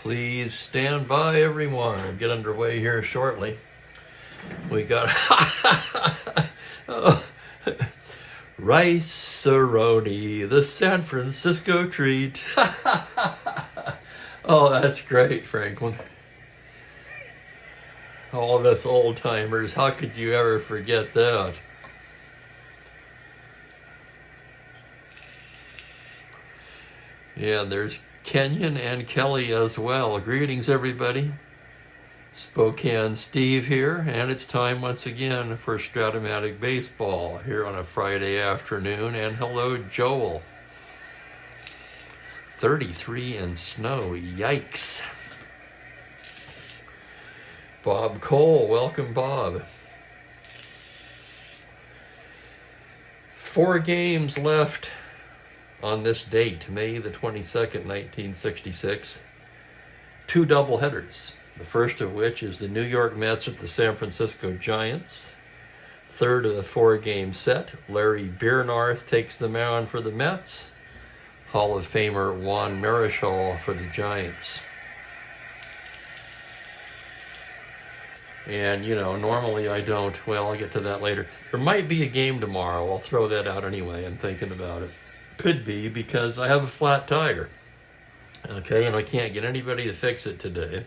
Please stand by, everyone. We'll get underway here shortly. We got Rice-A-Roni, the San Francisco treat. Oh, that's great, Franklin. All of us old timers, how could you ever forget that? Yeah, there's Kenyon and Kelly as well. Greetings, everybody. Spokane Steve here, and it's time once again for Strat-O-Matic Baseball here on a Friday afternoon. And hello, Joel. 33 and snow, yikes. Bob Cole, welcome, Bob. 4 games left on this date, May the 22nd, 1966. 2 doubleheaders. The first of which is the New York Mets at the San Francisco Giants. Third of the 4-game set, Larry Biernath takes the mound for the Mets. Hall of Famer Juan Marichal for the Giants. And, you know, normally I don't. Well, I'll get to that later. There might be a game tomorrow. I'll throw that out anyway. I'm thinking about it. Could be because I have a flat tire. Okay, and I can't get anybody to fix it today.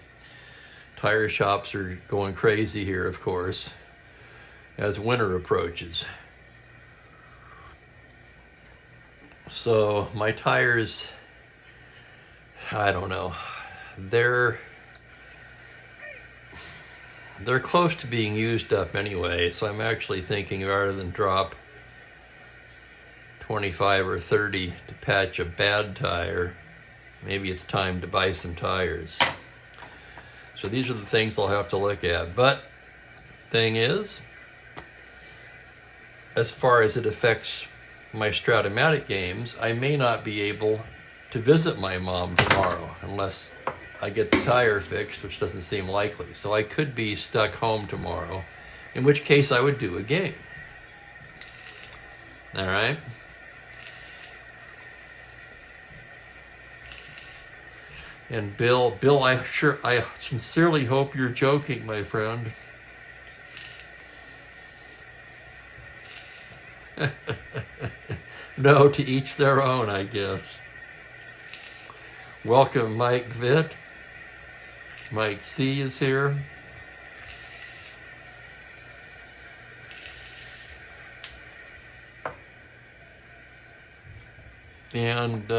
Tire shops are going crazy here, of course, as winter approaches. So my tires, I don't know, they're close to being used up anyway, so I'm actually thinking rather than drop 25 or 30 to patch a bad tire, maybe it's time to buy some tires. So these are the things I'll have to look at. But thing is, as far as it affects my Strat-O-Matic games, I may not be able to visit my mom tomorrow unless I get the tire fixed, which doesn't seem likely. So I could be stuck home tomorrow, in which case I would do a game. All right? And Bill, I sincerely hope you're joking, my friend. No, to each their own, I guess. Welcome, Mike Vitt. Mike C is here. And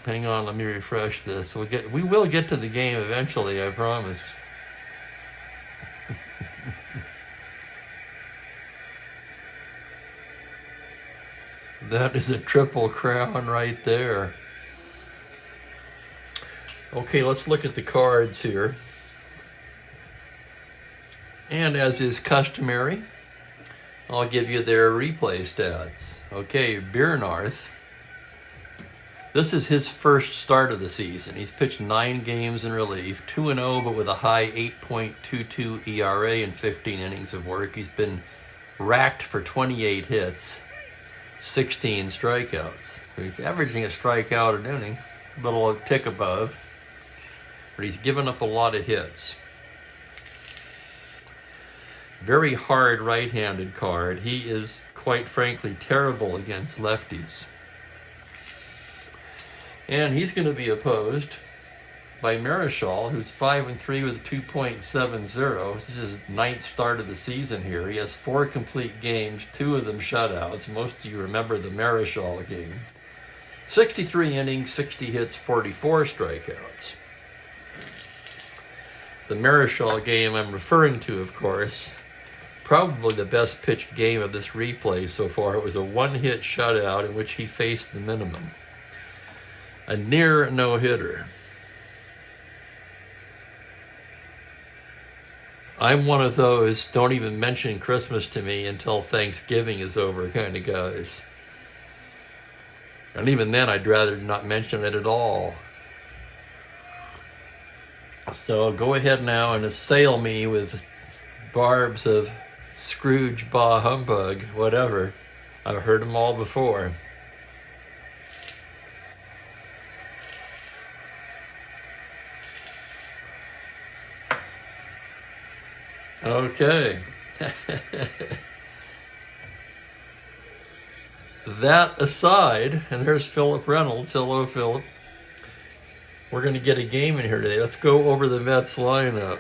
hang on, let me refresh this. We will get to the game eventually, I promise. That is a triple crown right there. Okay, let's look at the cards here. And as is customary, I'll give you their replay stats. Okay, Biernath. This is his first start of the season. He's pitched 9 games in relief, 2-0, but with a high 8.22 ERA in 15 innings of work. He's been racked for 28 hits, 16 strikeouts. So he's averaging a strikeout an inning, a little tick above, but he's given up a lot of hits. Very hard right-handed card. He is, quite frankly, terrible against lefties. And he's going to be opposed by Marichal, who's 5-3 with a 2.70. This is his 9th start of the season here. He has 4 complete games, 2 of them shutouts. Most of you remember the Marichal game. 63 innings, 60 hits, 44 strikeouts. The Marichal game I'm referring to, of course, probably the best pitched game of this replay so far. It was a 1-hit shutout in which he faced the minimum. A near no-hitter. I'm one of those don't even mention Christmas to me until Thanksgiving is over kind of guys. And even then, I'd rather not mention it at all. So go ahead now and assail me with barbs of Scrooge, bah humbug, whatever. I've heard them all before. Okay. That aside, and there's Philip Reynolds. Hello, Philip. We're going to get a game in here today. Let's go over the Mets lineup.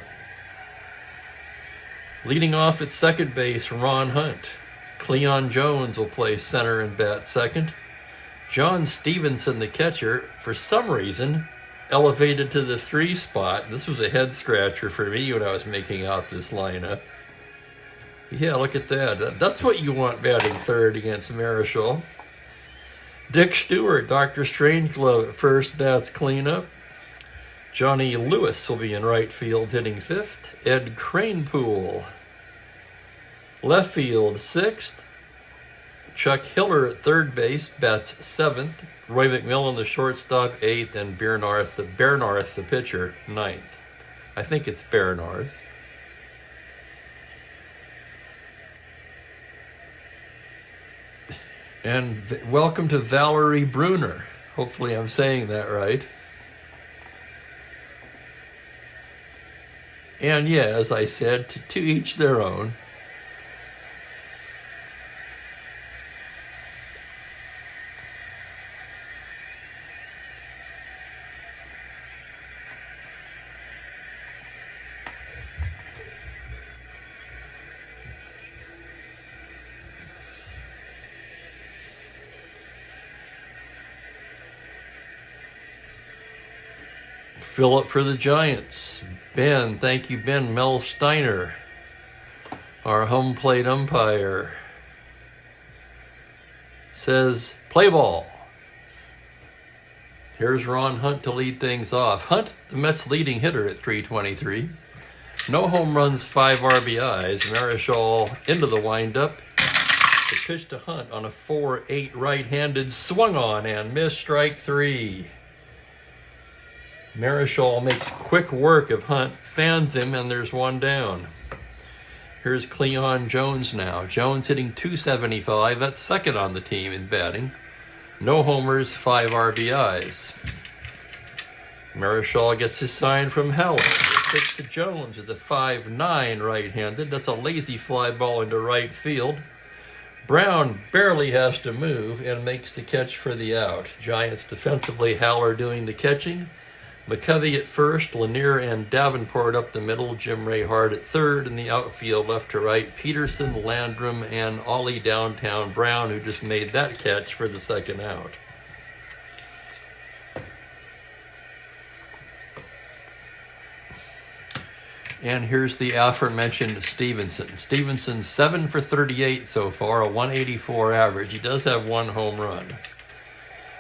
Leading off at second base, Ron Hunt. Cleon Jones will play center and bat second. John Stevenson, the catcher, for some reason, elevated to the 3 spot. This was a head scratcher for me when I was making out this lineup. Yeah, look at that. That's what you want batting third against Marichal. Dick Stewart, Dr. Strangelove at first, bats cleanup. Johnny Lewis will be in right field hitting 5th. Ed Kranepool, left field 6th. Chuck Hiller at third base, bats 7th. Roy McMillan, the shortstop, 8th. And Bernarth, the pitcher, 9th. I think it's Bernarth. And welcome to Valerie Bruner. Hopefully I'm saying that right. And yeah, as I said, to each their own. Philip for the Giants. Ben, thank you, Ben. Mel Steiner, our home plate umpire, says, play ball. Here's Ron Hunt to lead things off. Hunt, the Mets' leading hitter at .323. No home runs, 5 RBIs. Marichal into the windup. The pitch to Hunt on a 4-8 right-handed, swung on and missed, strike 3. Marichal makes quick work of Hunt, fans him, and there's one down. Here's Cleon Jones now. Jones hitting .275. That's second on the team in batting. No homers, 5 RBIs. Marichal gets his sign from Heller. The pitch to Jones is a 5-9 right-handed. That's a lazy fly ball into right field. Brown barely has to move and makes the catch for the out. Giants defensively, Haller doing the catching. McCovey at first, Lanier and Davenport up the middle, Jim Ray Hart at third, in the outfield left to right, Peterson, Landrum, and Ollie Downtown Brown, who just made that catch for the second out. And here's the aforementioned Stevenson. Stevenson 7 for 38 so far, a 184 average. He does have 1 home run.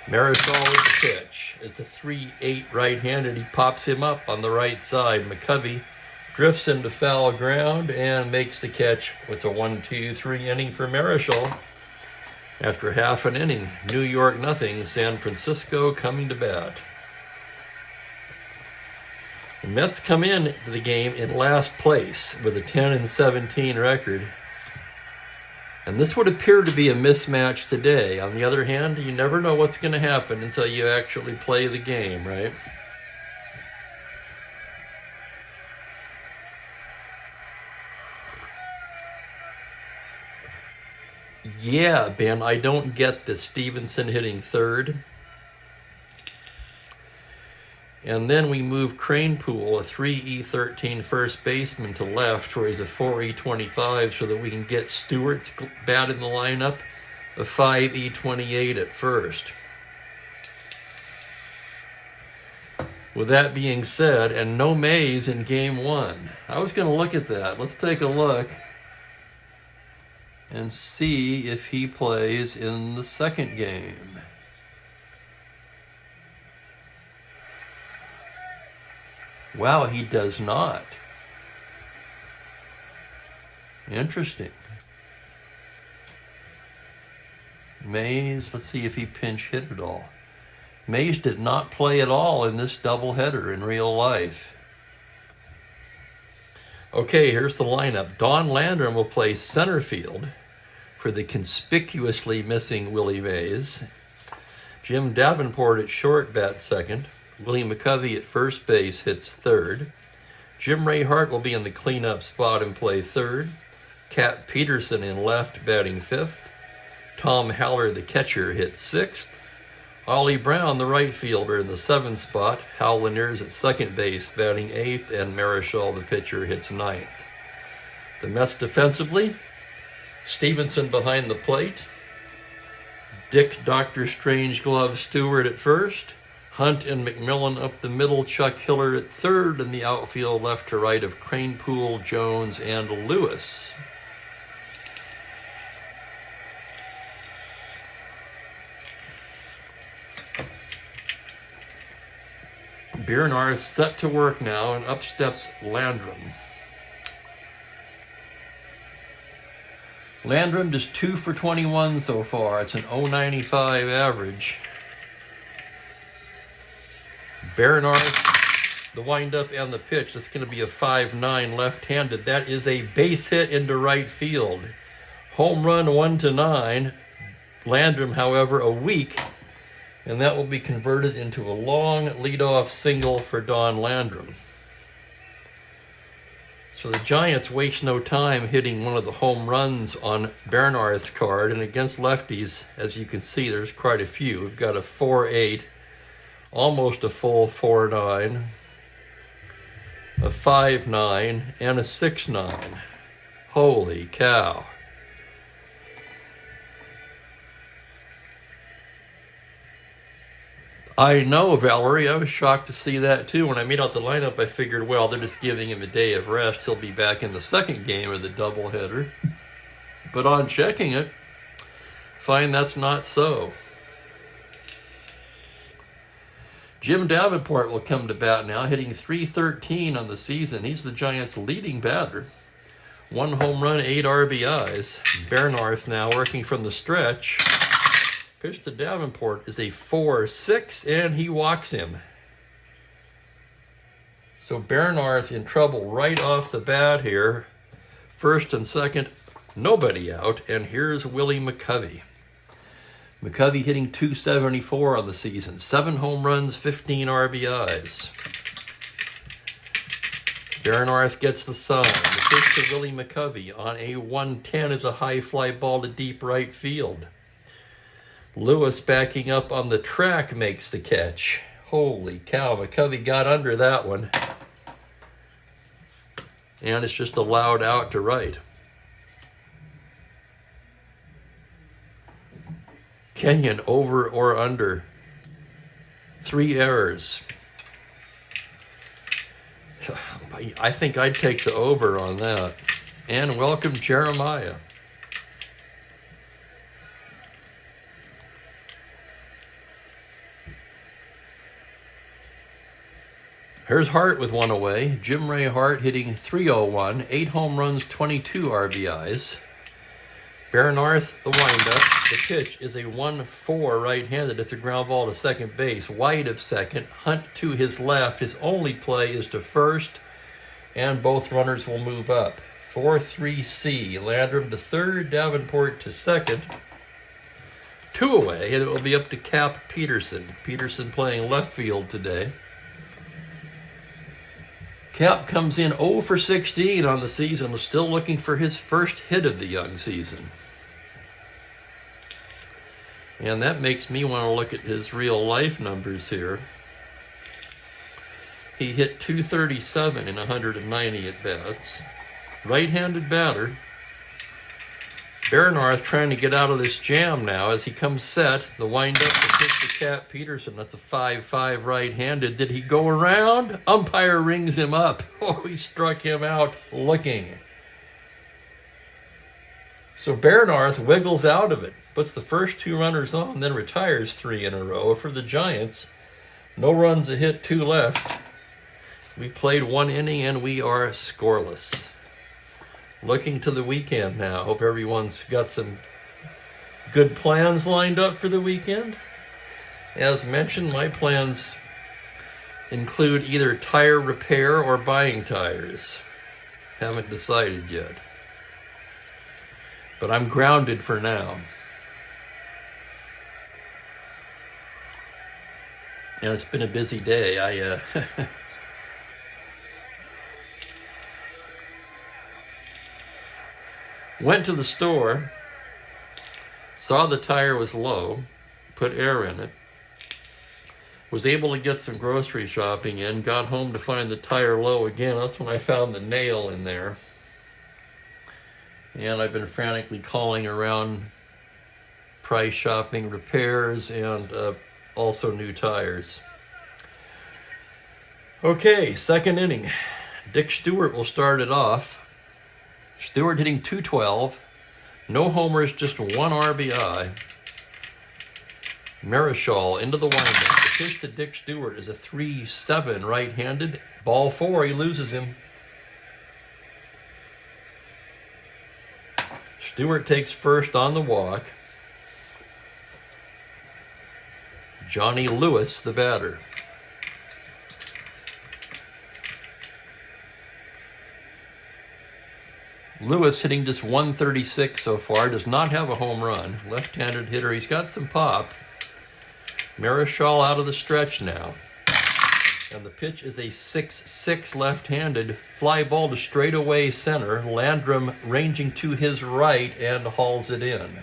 Marichal with the pitch. It's a 3-8 right-handed. He pops him up on the right side. McCovey drifts into foul ground and makes the catch. It's a 1-2-3 inning for Marichal. After half an inning, New York nothing, San Francisco coming to bat. The Mets come in to the game in last place with a 10-17 record. And this would appear to be a mismatch today. On the other hand, you never know what's going to happen until you actually play the game, right? Yeah, Ben, I don't get this Stevenson hitting third. And then we move Kranepool, a 3E13 first baseman, to left, where he's a 4E25, so that we can get Stewart's bat in the lineup, a 5E28 at first. With that being said, and no Mays in game 1. I was going to look at that. Let's take a look and see if he plays in the second game. Wow, he does not. Interesting. Mays, let's see if he pinch hit at all. Mays did not play at all in this doubleheader in real life. Okay, here's the lineup. Don Landrum will play center field for the conspicuously missing Willie Mays. Jim Davenport at short bats second. Willie McCovey at first base hits third. Jim Ray Hart will be in the cleanup spot and play third. Cap Peterson in left, batting fifth. Tom Haller, the catcher, hits sixth. Ollie Brown, the right fielder, in the seventh spot. Hal Laniers at second base, batting eighth. And Marichal, the pitcher, hits ninth. The Mets defensively, Stevenson behind the plate. Dick Dr. Strangeglove Stewart at first. Hunt and McMillan up the middle. Chuck Hiller at third. And the outfield left to right of Cranepool, Jones, and Lewis. Biernaar set to work now, and up steps Landrum. Landrum just 2 for 21 so far. It's an .095 average. Biernaar, the windup and the pitch. That's going to be a 5-9 left-handed. That is a base hit into right field. Home run 1-9. Landrum, however, a weak. And that will be converted into a long leadoff single for Don Landrum. So the Giants waste no time hitting one of the home runs on Bernard's card. And against lefties, as you can see, there's quite a few. We've got a 4-8, almost a full 4-9, a 5-9, and a 6-9. Holy cow. I know, Valerie. I was shocked to see that, too. When I made out the lineup, I figured, well, they're just giving him a day of rest. He'll be back in the second game of the doubleheader. But on checking it, find that's not so. Jim Davenport will come to bat now, hitting .313 on the season. He's the Giants' leading batter. 1 home run, 8 RBIs. Bernarth now working from the stretch. Pitch to Davenport is a 4-6, and he walks him. So Bernarth in trouble right off the bat here. First and second, nobody out, and here's Willie McCovey. McCovey hitting .274 on the season. 7 home runs, 15 RBIs. Bernarth gets the sign. The pitch to Willie McCovey on a 110 is a high fly ball to deep right field. Lewis backing up on the track makes the catch. Holy cow, McCovey got under that one. And it's just allowed out to right. Kenyon over or under. 3 errors. I think I'd take the over on that. And welcome Jeremiah. Here's Hart with 1 away. Jim Ray Hart hitting .301, 8 home runs, 22 RBIs. Bernarth, the windup. The pitch is a 1-4 right-handed. It's a ground ball to second base, wide of second. Hunt to his left. His only play is to first, and both runners will move up. 4-3-C. Landrum to third, Davenport to second. 2 away, and it will be up to Cap Peterson. Peterson playing left field today. Cap comes in 0 for 16 on the season, still looking for his first hit of the young season. And that makes me want to look at his real life numbers here. He hit .237 in 190 at-bats. Right-handed batter. Bernarth trying to get out of this jam now as he comes set. The wind-up to pitch to Cap Peterson. That's a 5-5 right-handed. Did he go around? Umpire rings him up. Oh, he struck him out looking. So Bernarth wiggles out of it. Puts the first 2 runners on, then retires 3 in a row. For the Giants, no runs, a hit, 2 left. We played 1 inning and we are scoreless. Looking to the weekend now. Hope everyone's got some good plans lined up for the weekend. As mentioned, my plans include either tire repair or buying tires. Haven't decided yet. But I'm grounded for now. And it's been a busy day. Went to the store, saw the tire was low, put air in it, was able to get some grocery shopping in, got home to find the tire low again. That's when I found the nail in there. And I've been frantically calling around price shopping, repairs, and also new tires. Okay, second inning. Dick Stewart will start it off. Stewart hitting .212. No homers, just 1 RBI. Marichal into the windup. The pitch to Dick Stewart is a 3-7 right-handed. Ball 4, he loses him. Stewart takes first on the walk. Johnny Lewis, the batter. Lewis hitting just .136 so far, does not have a home run. Left-handed hitter, he's got some pop. Marichal out of the stretch now. And the pitch is a 6-6 left-handed fly ball to straightaway center. Landrum ranging to his right and hauls it in.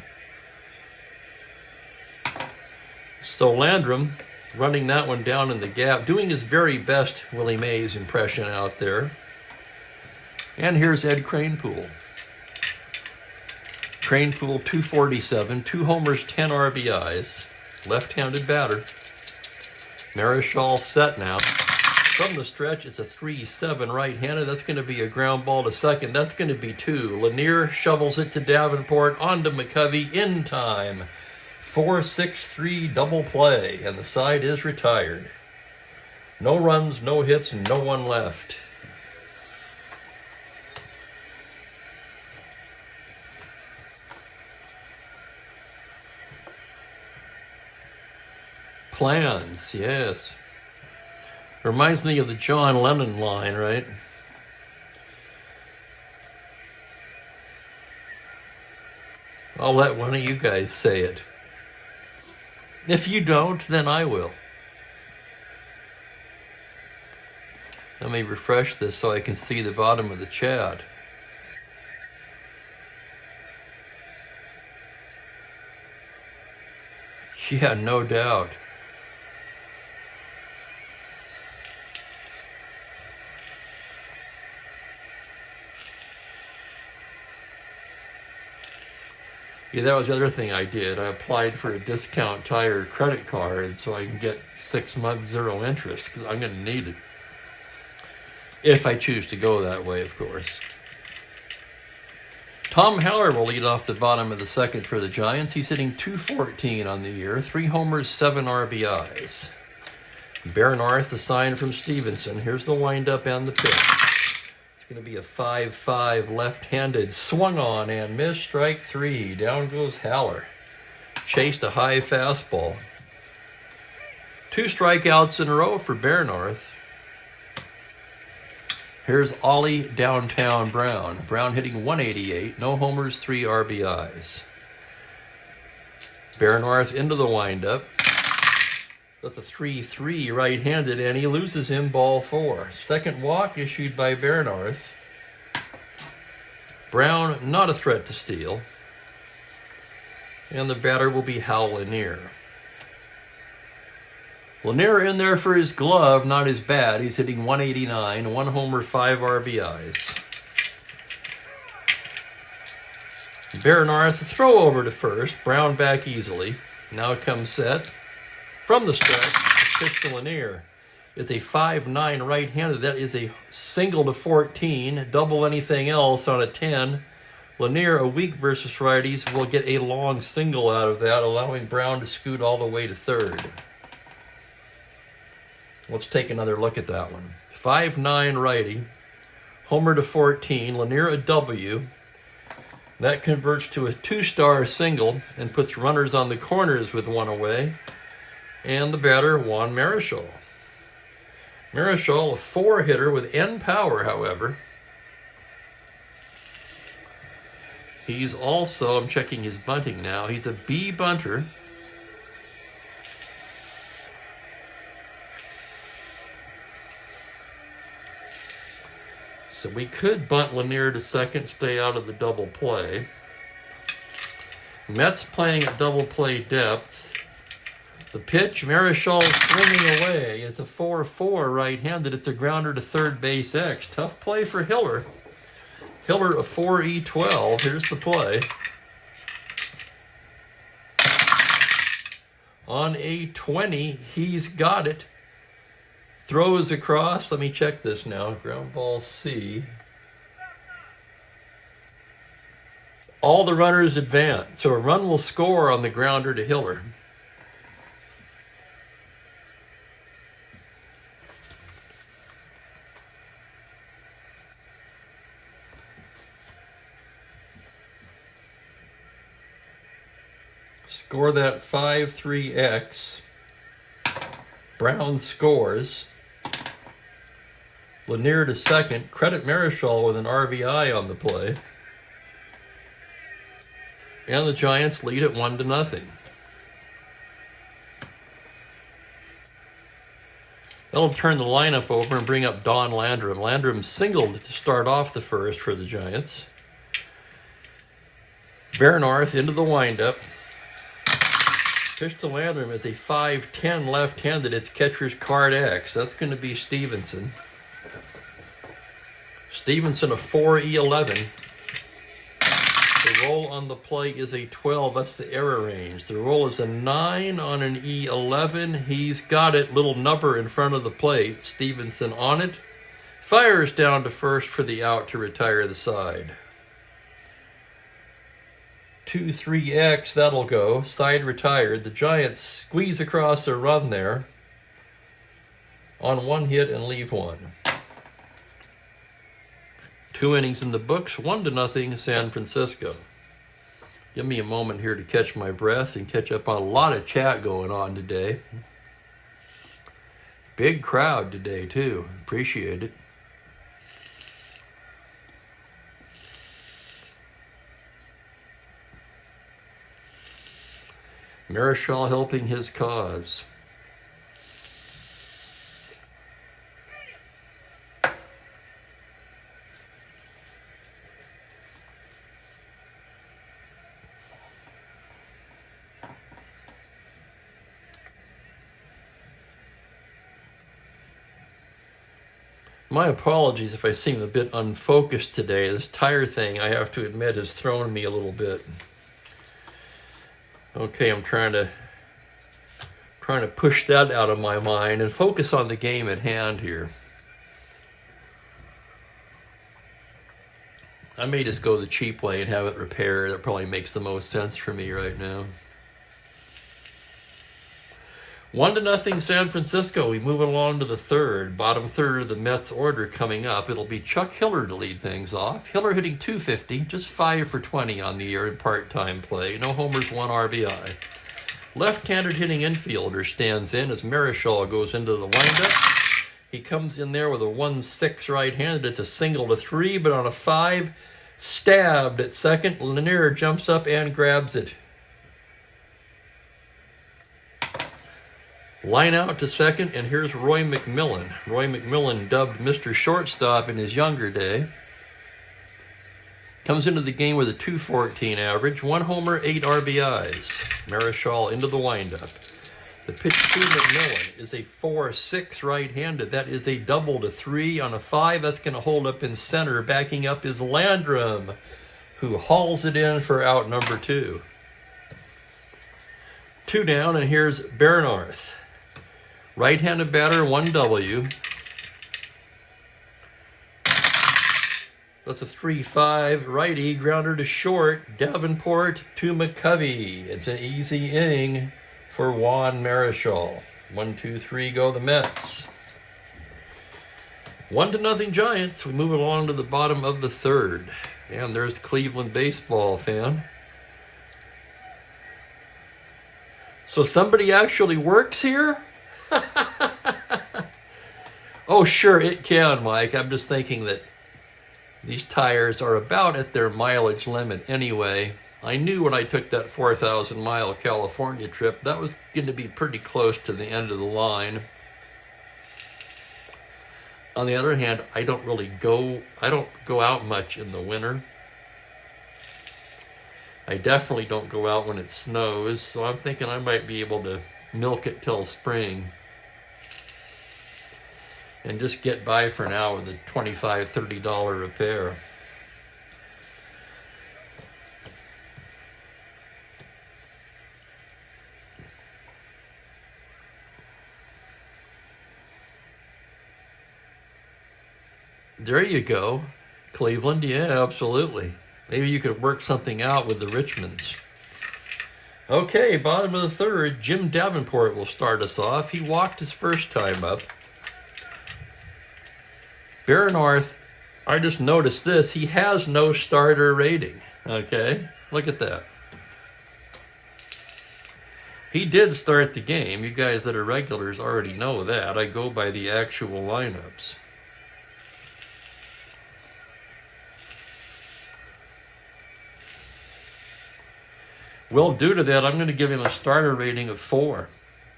So Landrum running that one down in the gap, doing his very best Willie Mays impression out there. And here's Ed Kranepool. Kranepool, .247, 2 homers, 10 RBIs. Left-handed batter. Marichal set now. From the stretch, it's a 3-7 right-handed. That's going to be a ground ball to second. That's going to be 2. Lanier shovels it to Davenport, onto McCovey in time. 4-6-3 double play, and the side is retired. No runs, no hits, no one left. Plans, yes. Reminds me of the John Lennon line, right? I'll let one of you guys say it. If you don't, then I will. Let me refresh this so I can see the bottom of the chat. Yeah, no doubt. Yeah, that was the other thing I did. I applied for a discount tire credit card so I can get 6 months 0 interest, because I'm going to need it. If I choose to go that way, of course. Tom Haller will lead off the bottom of the second for the Giants. He's hitting .214 on the year, 3 homers, 7 RBIs. Bernarth, the sign from Stevenson. Here's the windup and the pitch. It's going to be a 5-5 left-handed, swung on and missed, strike 3. Down goes Haller. Chased a high fastball. 2 strikeouts in a row for Bernarth. Here's Ollie Downtown Brown. Brown hitting .188, no homers, 3 RBIs. Bernarth into the windup. That's a 3-3 right-handed, and he loses him, ball 4. Second walk issued by Bernarth. Brown, not a threat to steal. And the batter will be Hal Lanier. Lanier in there for his glove, not his bat. He's hitting .189, 1 homer, 5 RBIs. Bernarth, the throw over to first. Brown back easily. Now comes set. From the stretch, the pitch to Lanier is a 5-9 right-handed. That is a single to 14, double anything else on a 10. Lanier, a weak versus righties, will get a long single out of that, allowing Brown to scoot all the way to third. Let's take another look at that one. 5-9 righty, homer to 14, Lanier a W. That converts to a 2-star single and puts runners on the corners with 1 away. And the batter, Juan Marichal. Marichal, a 4-hitter with N power, however. He's also, I'm checking his bunting now, he's a B bunter. So we could bunt Lanier to second, stay out of the double play. Mets playing at double play depth. The pitch, Marichal swinging away. It's a 4-4 right-handed. It's a grounder to third base X. Tough play for Hiller. Hiller a 4-E-12. Here's the play. On a 20, he's got it. Throws across. Let me check this now. Ground ball C. All the runners advance. So a run will score on the grounder to Hiller. Score that 5-3X. Brown scores. Lanier to second. Credit Marichal with an RBI on the play. And the Giants lead it 1-0. That'll turn the lineup over and bring up Don Landrum. Landrum singled to start off the first for the Giants. Bernarth into the windup. Pitch to Landrum is a 5-10 left-handed. It's catcher's card X. That's going to be Stevenson. Stevenson a 4-E-11. The roll on the play is a 12. That's the error range. The roll is a 9 on an E11. He's got it. Little number in front of the plate. Stevenson on it. Fires down to first for the out to retire the side. 2-3X, that'll go. Side retired. The Giants squeeze across a run there on one hit and leave one. 2 innings in the books, 1-0 San Francisco. Give me a moment here to catch my breath and catch up on a lot of chat going on today. Big crowd today, too. Appreciate it. Marichal helping his cause. My apologies if I seem a bit unfocused today. This tire thing, I have to admit, has thrown me a little bit. Okay, I'm trying to push that out of my mind and focus on the game at hand here. I may just go the cheap way and have it repaired. That probably makes the most sense for me right now. 1-0 San Francisco. We move along to the third. Bottom third of the Mets order coming up. It'll be Chuck Hiller to lead things off. Hiller hitting .250, just 5 for 20 on the year in part-time play. No homers, 1 RBI. Left-handed hitting infielder stands in as Marichal goes into the windup. He comes in there with a 1-6 right-handed. It's a single to 3, but on a 5, stabbed at second. Lanier jumps up and grabs it. Line out to second, and here's Roy McMillan. Roy McMillan, dubbed Mr. Shortstop in his younger day. Comes into the game with a .214 average, 1 homer, 8 RBIs. Marichal into the windup. The pitch to McMillan is a 4-6 right-handed. That is a double to 3 on a 5. That's going to hold up in center. Backing up is Landrum, who hauls it in for out number 2. 2 down, and here's Bernarth. Right-handed batter, 1W. That's a 3-5 righty, grounder to short. Davenport to McCovey. It's an easy inning for Juan Marichal. 1-2-3 go the Mets. 1-0 Giants. We move along to the bottom of the third. And there's the Cleveland baseball fan. So somebody actually works here? Oh, sure, it can, Mike. I'm just thinking that these tires are about at their mileage limit anyway. I knew when I took that 4,000-mile California trip, that was going to be pretty close to the end of the line. On the other hand, I don't go out much in the winter. I definitely don't go out when it snows, so I'm thinking I might be able to milk it till spring and just get by for now with a $25, $30 repair. There you go, Cleveland. Yeah, absolutely. Maybe you could work something out with the Richmonds. Okay, bottom of the third, Jim Davenport will start us off. He walked his first time up. Baserunning, I just noticed this. He has no starter rating. Okay, look at that. He did start the game. You guys that are regulars already know that. I go by the actual lineups. Well, due to that, I'm going to give him a starter rating of 4.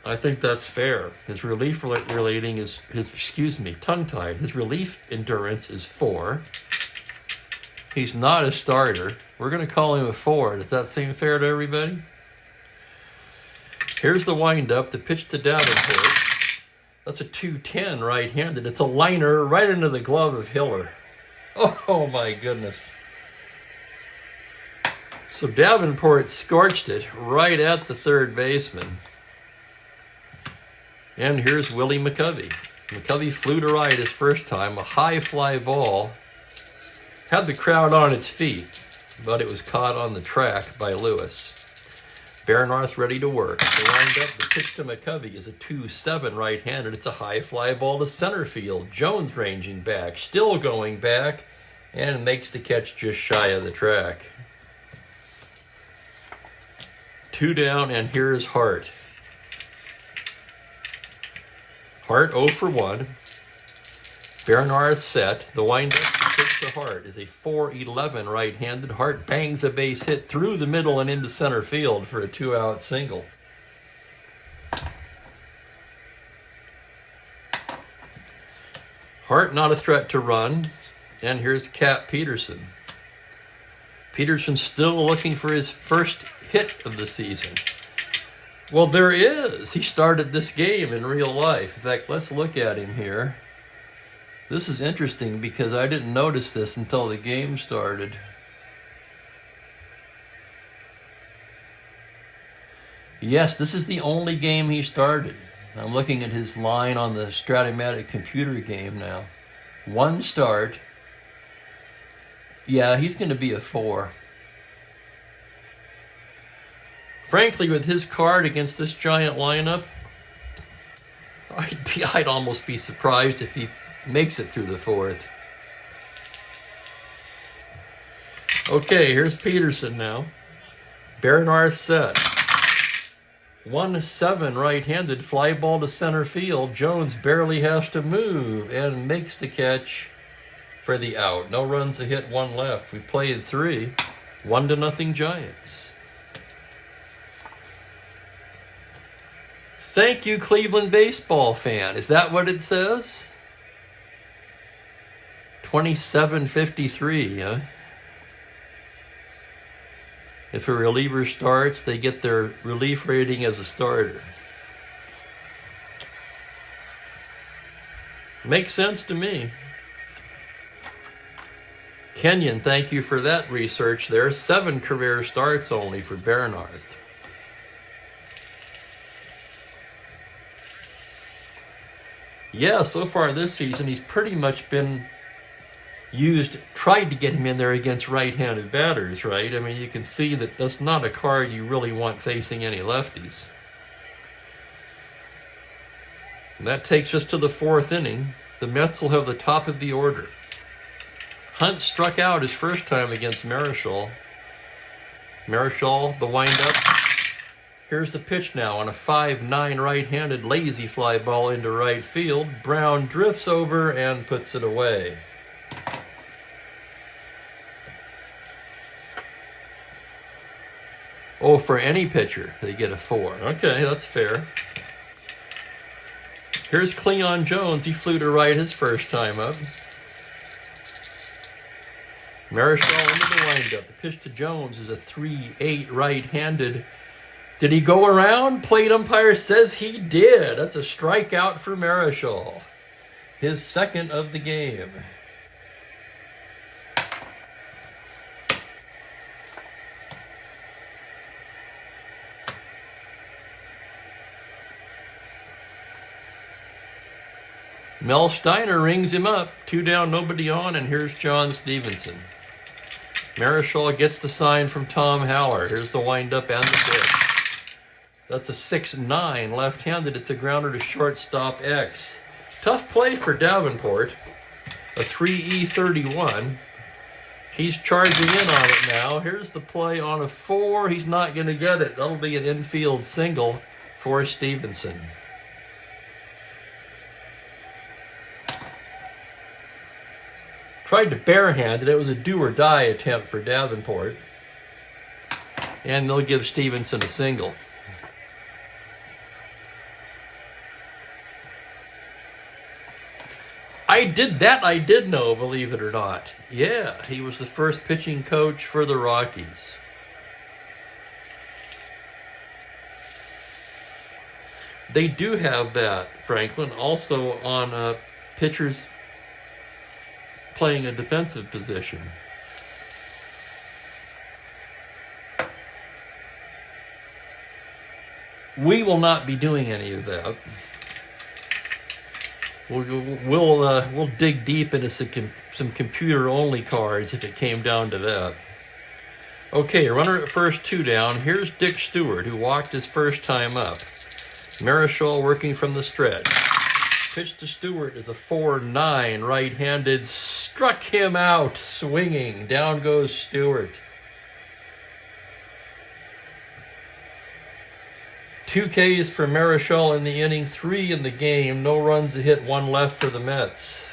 I think that's fair. His relief rating is tongue-tied. His relief endurance is 4. He's not a starter. We're going to call him a 4. Does that seem fair to everybody? Here's the wind-up, the pitch to Davenport. That's a 210 right-handed. It's a liner right into the glove of Hiller. Oh my goodness. So Davenport scorched it right at the third baseman. And here's Willie McCovey. McCovey flew to right his first time. A high fly ball. Had the crowd on its feet, but it was caught on the track by Lewis. Baserunning ready to work. The wind-up, the pitch to McCovey is a 2-7 right-handed. It's a high fly ball to center field. Jones ranging back, still going back, and makes the catch just shy of the track. 2 down, and here's Hart. Hart 0 for 1. Baserunning set. The wind-up pitch to Hart is a 4-11 right-handed. Hart bangs a base hit through the middle and into center field for a 2-out single. Hart not a threat to run. And here's Cap Peterson. Peterson still looking for his first hit of the season. Well, there is. He started this game in real life. In fact, let's look at him here. This is interesting because I didn't notice this until the game started. Yes, this is the only game he started. I'm looking at his line on the Strat-O-Matic computer game now. 1 start. Yeah, he's going to be a 4. Frankly, with his card against this giant lineup, I'd almost be surprised if he makes it through the 4th. Okay, here's Peterson now. Baserunning set. 1-7 right-handed fly ball to center field. Jones barely has to move and makes the catch for the out. No runs, a hit, 1 left. We played 3. 1-0 Giants. Thank you, Cleveland baseball fan. Is that what it says? 2753, huh? If a reliever starts, they get their relief rating as a starter. Makes sense to me. Kenyon, thank you for that research there. 7 career starts only for Baserunning. Yeah, so far this season, he's pretty much been tried to get him in there against right-handed batters, right? I mean, you can see that that's not a card you really want facing any lefties. And that takes us to the 4th inning. The Mets will have the top of the order. Hunt struck out his first time against Marichal. Marichal, the windup. Here's the pitch now on a 5-9 right-handed lazy fly ball into right field. Brown drifts over and puts it away. Oh, for any pitcher, they get a 4. Okay, that's fair. Here's Cleon Jones. He flew to right his first time up. Marichal into the windup. The pitch to Jones is a 3-8 right-handed. Did he go around? Plate umpire says he did. That's a strikeout for Marichal. His second of the game. Mel Steiner rings him up. 2 down, nobody on, and here's John Stevenson. Marichal gets the sign from Tom Haller. Here's the windup and the pitch. That's a 6-9 left-handed. It's a grounder to shortstop X. Tough play for Davenport. A 3E31. He's charging in on it now. Here's the play on a 4. He's not going to get it. That'll be an infield single for Stevenson. Tried to barehand it. It was a do-or-die attempt for Davenport. And they'll give Stevenson a single. I did know, believe it or not. Yeah, he was the first pitching coach for the Rockies. They do have that, Franklin, also on pitchers playing a defensive position. We will not be doing any of that. We'll dig deep into some computer-only cards if it came down to that. Okay, runner at first, 2 down. Here's Dick Stewart, who walked his first time up. Marichal working from the stretch. Pitch to Stewart is a 4-9 right-handed. Struck him out, swinging. Down goes Stewart. 2 Ks for Marichal in the inning, 3 in the game. No runs to hit, 1 left for the Mets.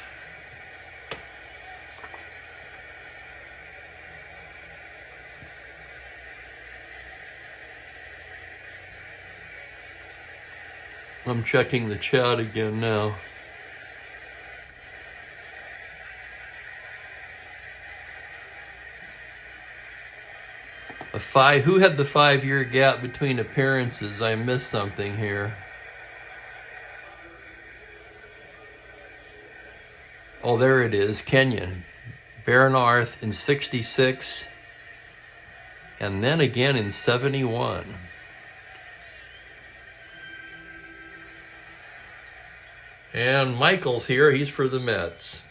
I'm checking the chat again now. Who had the 5-year gap between appearances? I missed something here. Oh, there it is. Kenyon. Baserunning in 66. And then again in 71. And Michael's here. He's for the Mets.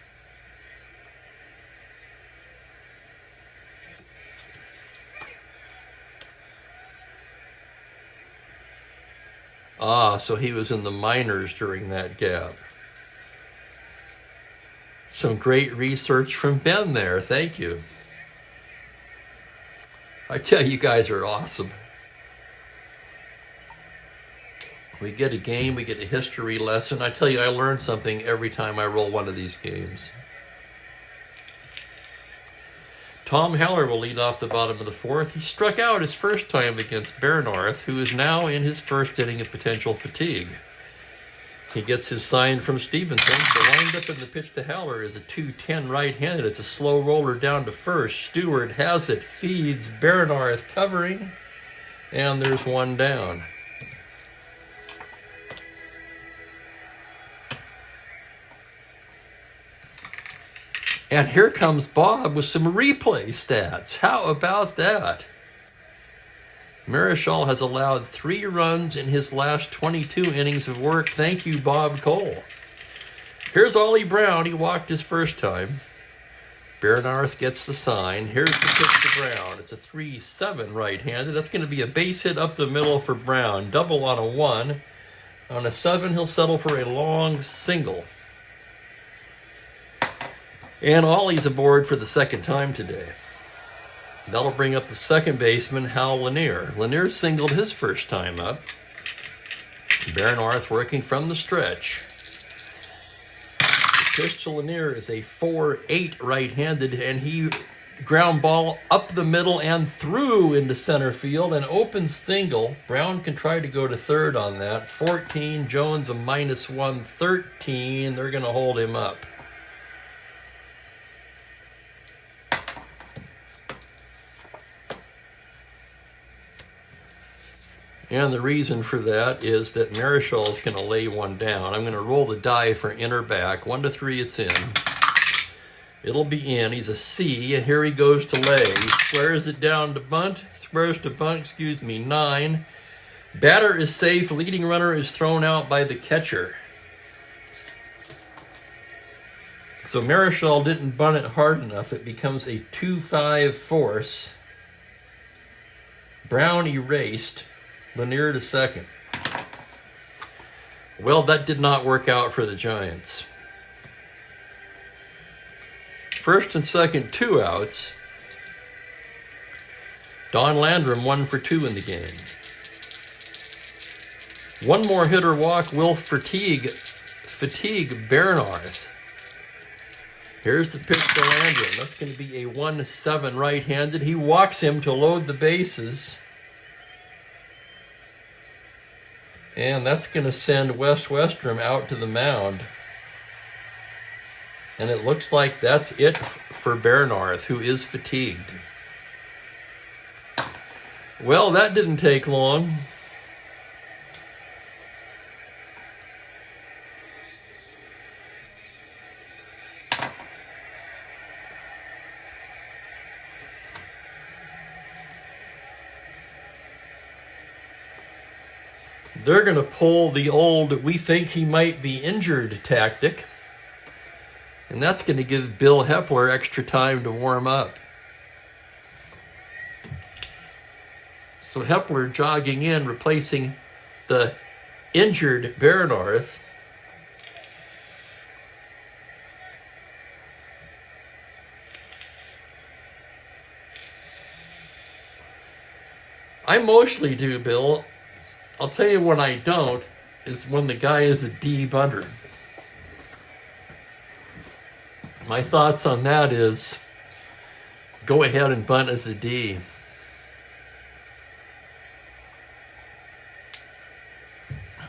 Ah, so he was in the minors during that gap. Some great research from Ben there. Thank you. I tell you, you guys are awesome. We get a game, we get a history lesson. I tell you, I learn something every time I roll one of these games. Tom Haller will lead off the bottom of the 4th. He struck out his first time against Baserunning, who is now in his first inning of potential fatigue. He gets his sign from Stevenson. The windup in the pitch to Haller is a 2-10 right-handed. It's a slow roller down to first. Stewart has it, feeds, Baserunning covering, and there's 1 down. And here comes Bob with some replay stats. How about that? Marichal has allowed 3 runs in his last 22 innings of work. Thank you, Bob Cole. Here's Ollie Brown. He walked his first time. Baserunning gets the sign. Here's the pitch to Brown. It's a 3-7 right-handed. That's going to be a base hit up the middle for Brown. Double on a 1. On a 7, he'll settle for a long single. And Ollie's aboard for the second time today. That'll bring up the second baseman, Hal Lanier. Lanier singled his first time up. Baserunning working from the stretch. The pitch to Lanier is a 4-8 right-handed, and he ground ball up the middle and through into center field. An open single. Brown can try to go to third on that. 14. Jones a -1. 13. They're going to hold him up. And the reason for that is that Marischal's going to lay one down. I'm going to roll the die for inner back. 1 to 3, it's in. It'll be in. He's a C, and here he goes to lay. He squares it down to bunt. Squares to bunt, excuse me, 9. Batter is safe. Leading runner is thrown out by the catcher. So Marischal didn't bunt it hard enough. It becomes a 2-5 force. Brown erased. Lanier to second. Well, that did not work out for the Giants. First and second, 2 outs. Don Landrum 1 for 2 in the game. One more hitter walk will fatigue Bernarth. Here's the pitch to Landrum. That's going to be a 1-7 right-handed. He walks him to load the bases. And that's going to send Wes Westrom out to the mound. And it looks like that's it for Bernarth, who is fatigued. Well, that didn't take long. They're going to pull the old "we think he might be injured" tactic. And that's going to give Bill Hepler extra time to warm up. So Hepler jogging in, replacing the injured Bernarth. I mostly do, Bill. I'll tell you when I don't, is when the guy is a D bunter. My thoughts on that is, go ahead and bunt as a D.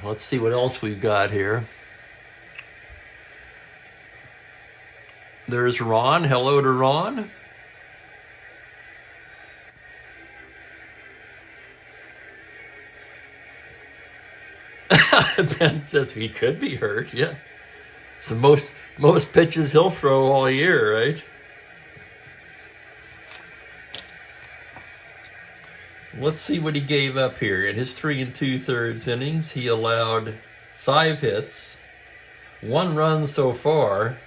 Let's see what else we've got here. There's Ron. Hello to Ron. Ben says he could be hurt. Yeah, it's the most pitches he'll throw all year, right? Let's see what he gave up here. In his 3 2/3 innings, he allowed 5 hits, 1 run so far,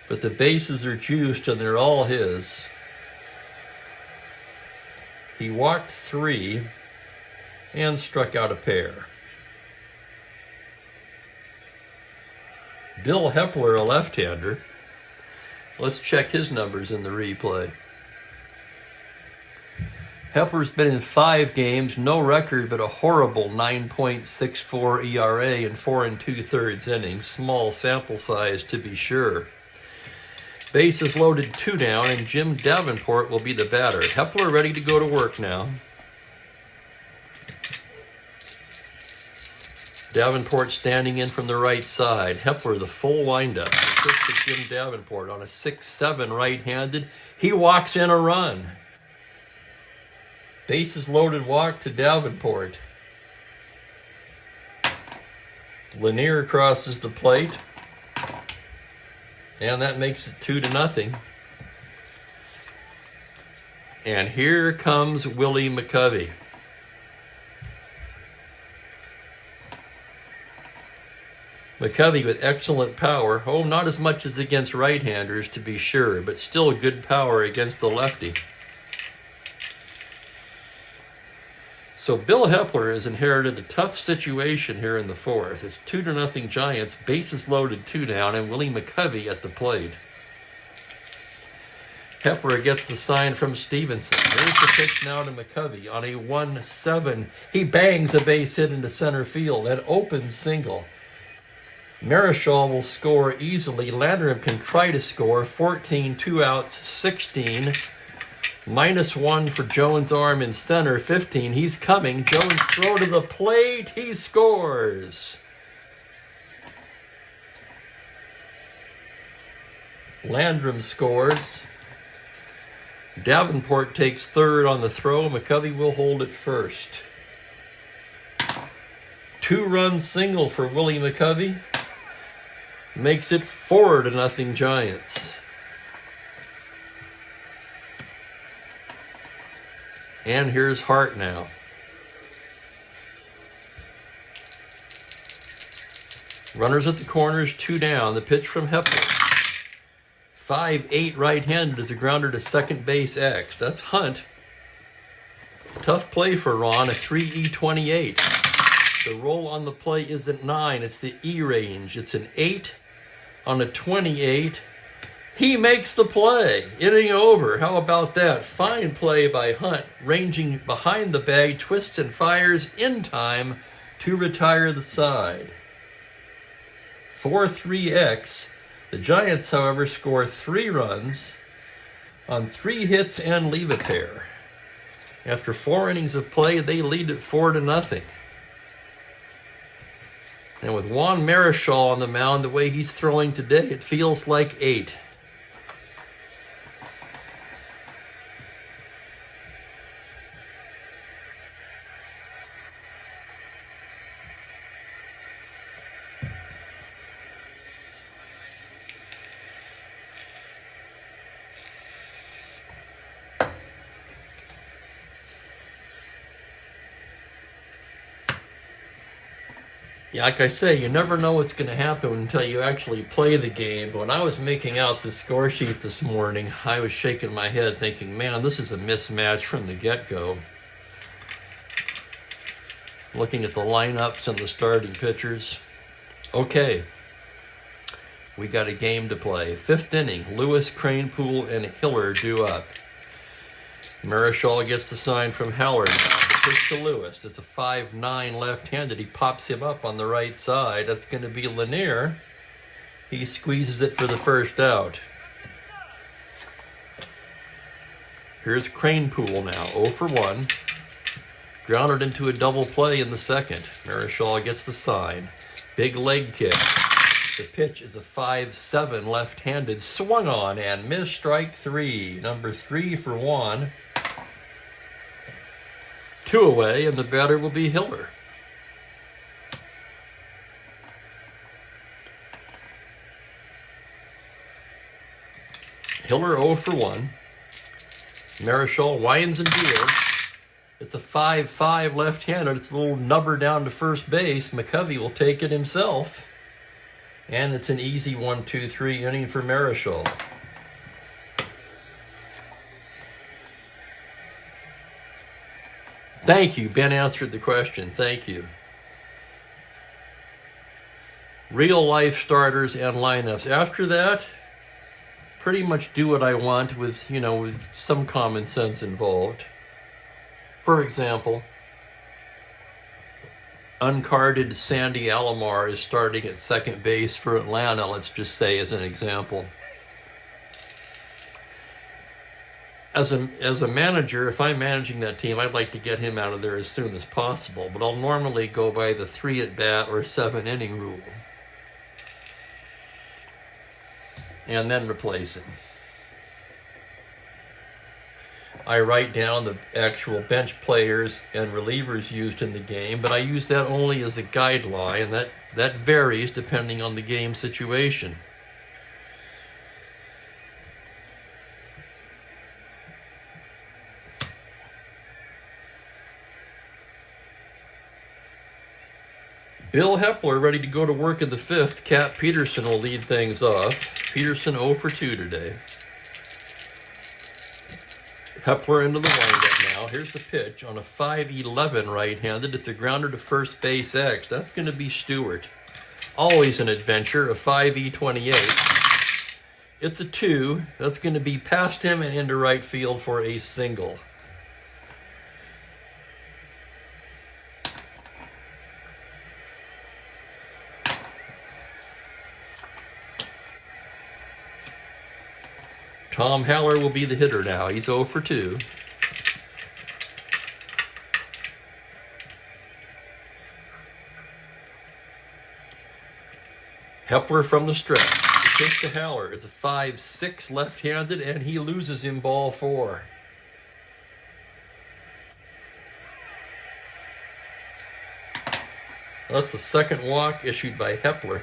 but the bases are juiced and they're all his. He walked 3 and struck out a pair. Bill Hepler, a left-hander. Let's check his numbers in the replay. Hepler's been in 5 games, no record, but a horrible 9.64 ERA in 4 2/3 innings. Small sample size, to be sure. Bases loaded, 2 down, and Jim Davenport will be the batter. Hepler ready to go to work now. Davenport standing in from the right side. Hepler, the full windup. The pitch to Jim Davenport on a 6-7 right-handed. He walks in a run. Bases loaded walk to Davenport. Lanier crosses the plate. And that makes it 2-0. And here comes Willie McCovey. McCovey with excellent power. Oh, not as much as against right-handers, to be sure, but still good power against the lefty. So Bill Hepler has inherited a tough situation here in the 4th. It's 2-0 Giants, bases loaded, 2 down, and Willie McCovey at the plate. Hepler gets the sign from Stevenson. There's the pitch now to McCovey on a 1-7. He bangs a base hit into center field, an open single. Marischal will score easily. Landrum can try to score. 14, 2 outs, 16. -1 for Jones' arm in center. 15, he's coming. Jones throw to the plate. He scores. Landrum scores. Davenport takes third on the throw. McCovey will hold it first. 2-run single for Willie McCovey. Makes it 4-0 Giants. And here's Hart now. Runners at the corners, 2 down. The pitch from Hepler. 5-8 right-handed is a grounder to second base X. That's Hunt. Tough play for Ron, a 3-E-28. The roll on the play isn't 9, it's the E range. It's an 8 on a 28. He makes the play. Inning over. How about that? Fine play by Hunt, ranging behind the bag, twists and fires in time to retire the side. 4-3X. The Giants, however, score 3 runs on 3 hits and leave a pair. After 4 innings of play, they lead it 4-0. And with Juan Marischal on the mound, the way he's throwing today, it feels like 8. Yeah, like I say, you never know what's going to happen until you actually play the game. But when I was making out the score sheet this morning, I was shaking my head thinking, man, this is a mismatch from the get-go. Looking at the lineups and the starting pitchers. Okay, we got a game to play. 5th inning, Lewis, Cranepool, and Hiller due up. Marischal gets the sign from Heller now. Pitch to Lewis. It's a 5-9 left-handed. He pops him up on the right side. That's going to be Lanier. He squeezes it for the first out. Here's Cranepool now, 0 for 1. Grounded into a double play in the second. Marischal gets the sign. Big leg kick. The pitch is a 5-7 left-handed. Swung on and missed, strike 3. Number 3 for Juan. 2 away, and the batter will be Hiller. Hiller 0 for 1. Marischal winds and deals. It's a 5-5 left-handed. It's a little nubber down to first base. McCovey will take it himself. And it's an easy 1-2-3 inning for Marischal. Thank you. Ben answered the question. Thank you. Real life starters and lineups. After that, pretty much do what I want with some common sense involved. For example, uncarded Sandy Alomar is starting at second base for Atlanta, let's just say as an example. As a manager, if I'm managing that team, I'd like to get him out of there as soon as possible, but I'll normally go by the 3-at-bat or 7-inning rule. And then replace him. I write down the actual bench players and relievers used in the game, but I use that only as a guideline, and that varies depending on the game situation. Bill Hepler ready to go to work in the 5th. Cap Peterson will lead things off. Peterson 0 for 2 today. Hepler into the windup now. Here's the pitch on a 5-11 right-handed. It's a grounder to first base X. That's going to be Stewart. Always an adventure, a 5-E-28. It's a 2. That's going to be past him and into right field for a single. Tom Haller will be the hitter now. He's 0 for 2. Hepler from the stretch. The pitch to Haller is a 5-6 left-handed, and he loses him ball 4. That's the second walk issued by Hepler.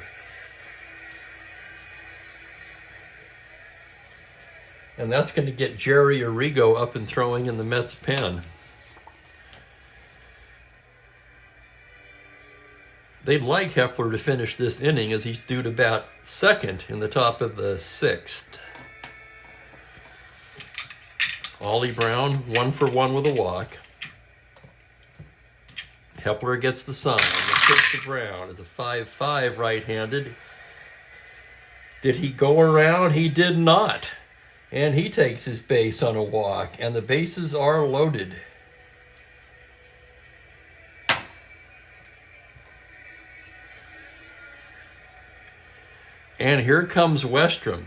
And that's going to get Jerry Arrigo up and throwing in the Mets pen. They'd like Hepler to finish this inning as he's due to bat second in the top of the 6th. Ollie Brown, 1 for 1 with a walk. Hepler gets the sign. The pitch to Brown is a 5-5 right-handed. Did he go around? He did not. And he takes his base on a walk, and the bases are loaded. And here comes Westrom.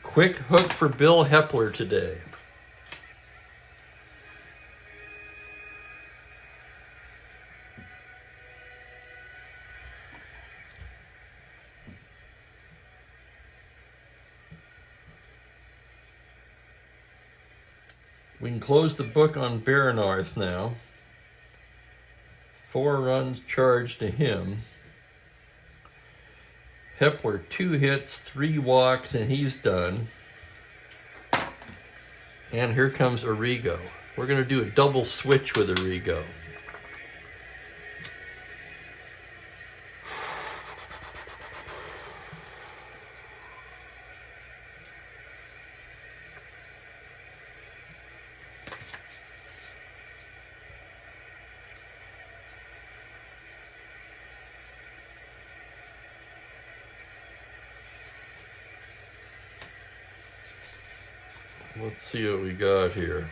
Quick hook for Bill Hepler today. We can close the book on Baserunning now. 4 runs charged to him. Hepler 2 hits, 3 walks, and he's done. And here comes Arrigo. We're going to do a double switch with Arrigo. Let's see what we got here.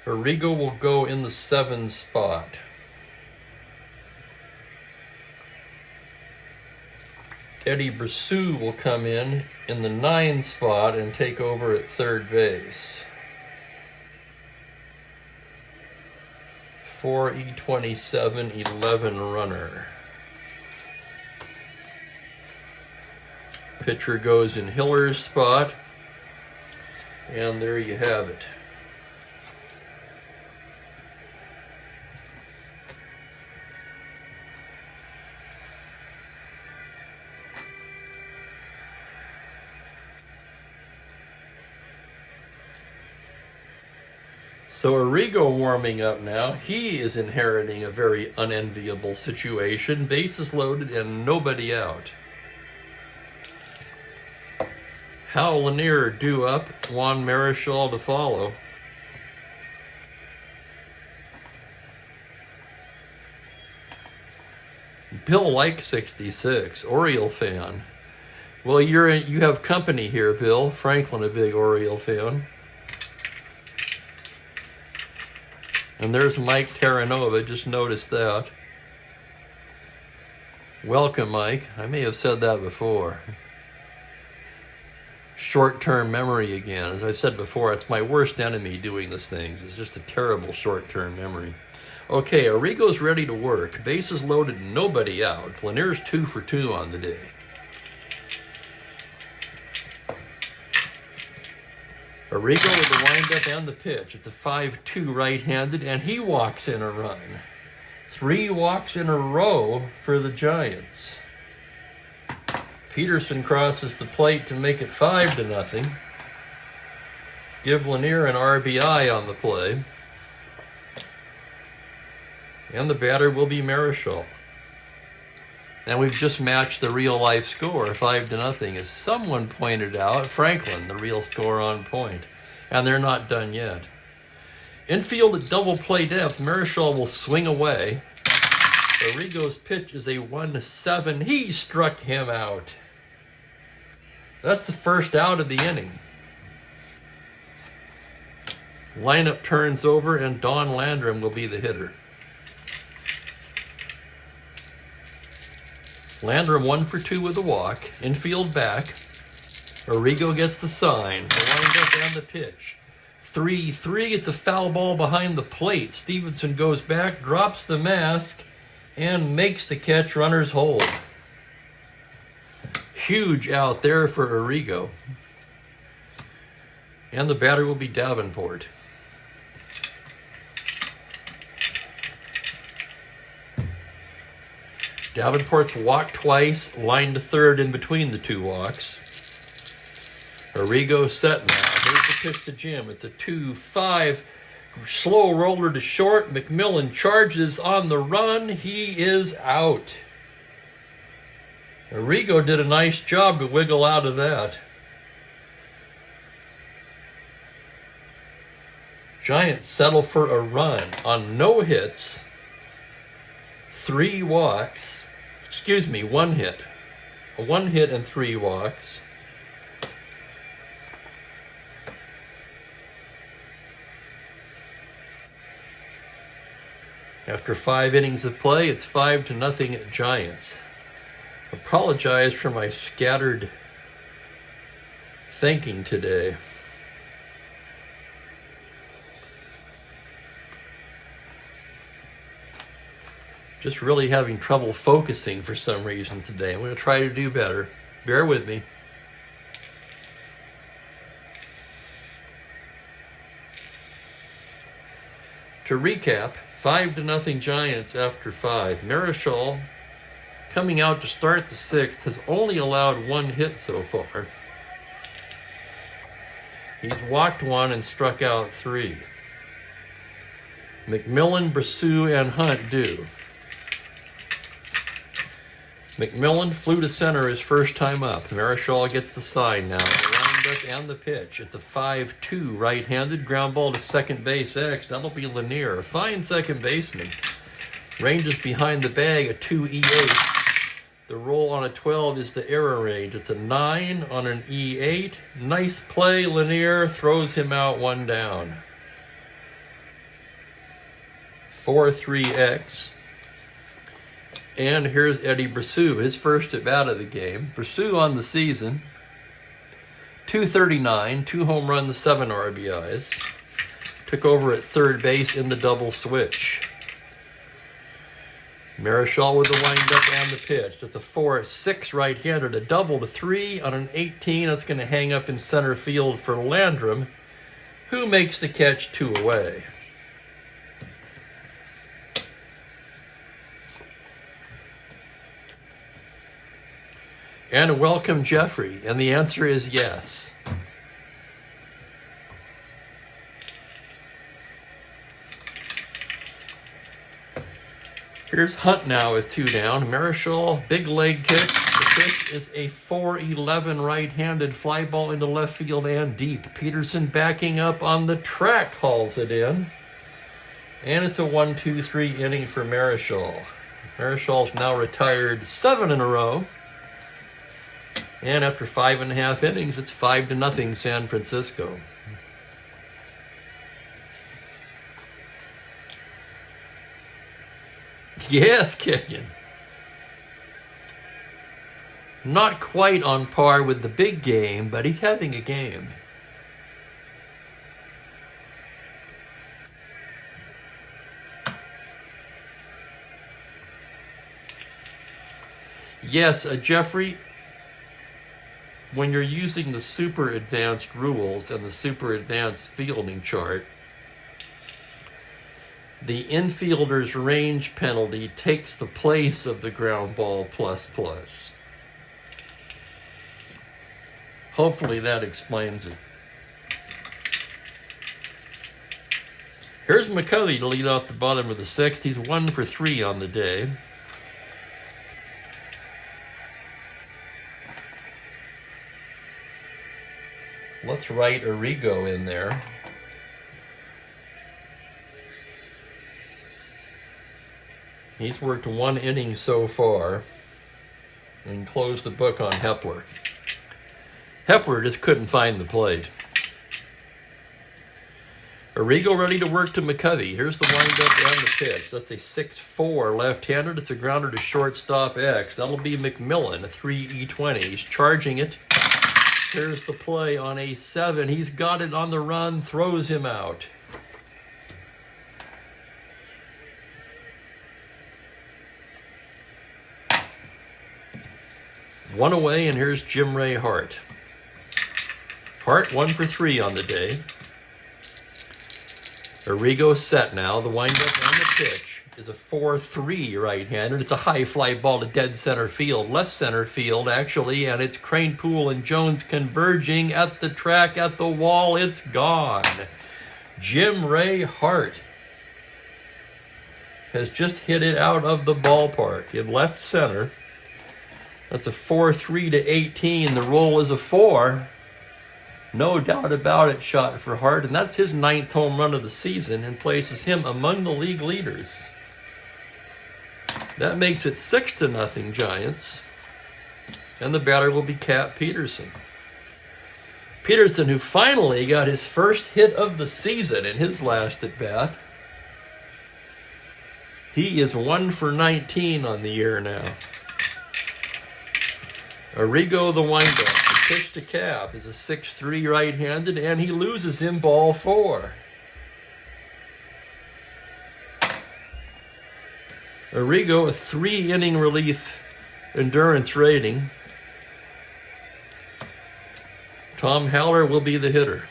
Arrigo will go in the 7 spot. Eddie Brassu will come in the 9 spot and take over at third base. 4E27, 11 runner. Pitcher goes in Hiller's spot. And there you have it. So Arrigo warming up now. He is inheriting a very unenviable situation. Bases loaded and nobody out. Hal Lanier due up. Juan Marichal to follow. Bill likes 66. Oriole fan. Well, you have company here, Bill. Franklin, a big Oriole fan. And there's Mike Terranova, just noticed that. Welcome, Mike. I may have said that before. Short-term memory again. As I said before, it's my worst enemy doing these things. It's just a terrible short-term memory. Okay, Arrigo's ready to work. Bases loaded, nobody out. Lanier's 2 for 2 on the day. Arrigo with the windup and the pitch. It's a 5-2 right-handed, and he walks in a run. 3 walks in a row for the Giants. Peterson crosses the plate to make it 5-0. Give Lanier an RBI on the play. And the batter will be Marichal. And we've just matched the real life score, 5-0. As someone pointed out, Franklin, the real score on point. And they're not done yet. Infield at double play depth, Marichal will swing away. Arrigo's pitch is a 1-7. He struck him out. That's the first out of the inning. Lineup turns over and Don Landrum will be the hitter. Landrum 1 for 2 with a walk. Infield back. Arrigo gets the sign. The windup and the pitch. 3-3. It's a foul ball behind the plate. Stevenson goes back, drops the mask, and makes the catch. Runners hold. Huge out there for Arrigo. And the batter will be Davenport. Davenport's walked twice, lined to third in between the two walks. Arrigo set now. Here's the pitch to Jim. It's a 2-5. Slow roller to short. McMillan charges on the run. He is out. Arrigo did a nice job to wiggle out of that. Giants settle for a run on no hits, 3 walks. Excuse me, 1 hit. A 1 hit and 3 walks. After 5 innings of play, it's 5-0 Giants. Apologize for my scattered thinking today. Just really having trouble focusing for some reason today. I'm going to try to do better. Bear with me. To recap, 5-0 Giants after 5. Marichal, coming out to start the 6th, has only allowed 1 hit so far. He's walked 1 and struck out 3. McMillan, Brassou, and Hunt do. McMillan flew to center his first time up. Marichal gets the sign now. The windup and the pitch. It's a 5-2 right-handed ground ball to second base X. That'll be Lanier. A fine second baseman. Ranges behind the bag, a 2 E8. The roll on a 12 is the error range. It's a 9 on an E8. Nice play. Lanier throws him out 1 down. 4-3X. And here's Eddie Brassou, his first at bat of the game. Brassou on the season, 239, 2 home runs, 7 RBIs. Took over at third base in the double switch. Marichal with the windup and the pitch. It's a 4-6 right-hander, a double to 3 on an 18. That's going to hang up in center field for Landrum, who makes the catch 2 away. And welcome, Jeffrey. And the answer is yes. Here's Hunt now with 2 down. Marichal, big leg kick. The pitch is a 4-11 right-handed fly ball into left field and deep. Peterson backing up on the track hauls it in. And it's a 1-2-3 inning for Marichal. Marichal's now retired 7 in a row. And after 5.5 innings, it's 5-0 San Francisco. Yes, Kenyon. Not quite on par with the big game, but he's having a game. Yes, Jeffrey, when you're using the super advanced rules and the super advanced fielding chart, the infielder's range penalty takes the place of the ground ball plus. Hopefully that explains it. Here's McCully to lead off the bottom of the 6th. He's 1 for 3 on the day. Let's write Arrigo in there. He's worked 1 inning so far and closed the book on Hepler. Hepler just couldn't find the plate. Arrigo ready to work to McCovey. Here's the windup and the pitch. That's a 6-4 left-handed. It's a grounder to shortstop X. That'll be McMillan, a 3-E20. He's charging it. Here's the play on a 7. He's got it on the run, throws him out. One away, and here's Jim Ray Hart. Hart 1 for 3 on the day. Arrigo set now. The windup and the pitch is a 4-3 right-handed. It's a high fly ball to dead center field, left center field actually, and it's Cranepool and Jones converging at the track, at the wall. It's gone. Jim Ray Hart has just hit it out of the ballpark in left center. That's a 4-3 to 18. The roll is a 4. No doubt about it, shot for Hart, and that's his 9th home run of the season and places him among the league leaders. That makes it 6-0 Giants, and the batter will be Cap Peterson. Peterson, who finally got his first hit of the season in his last at-bat. He is 1 for 19 on the year now. Arrigo the windup. Pitch to Cap is a 6-3 right-handed, and he loses him ball 4. Arrigo, a 3-inning relief endurance rating. Tom Haller will be the hitter.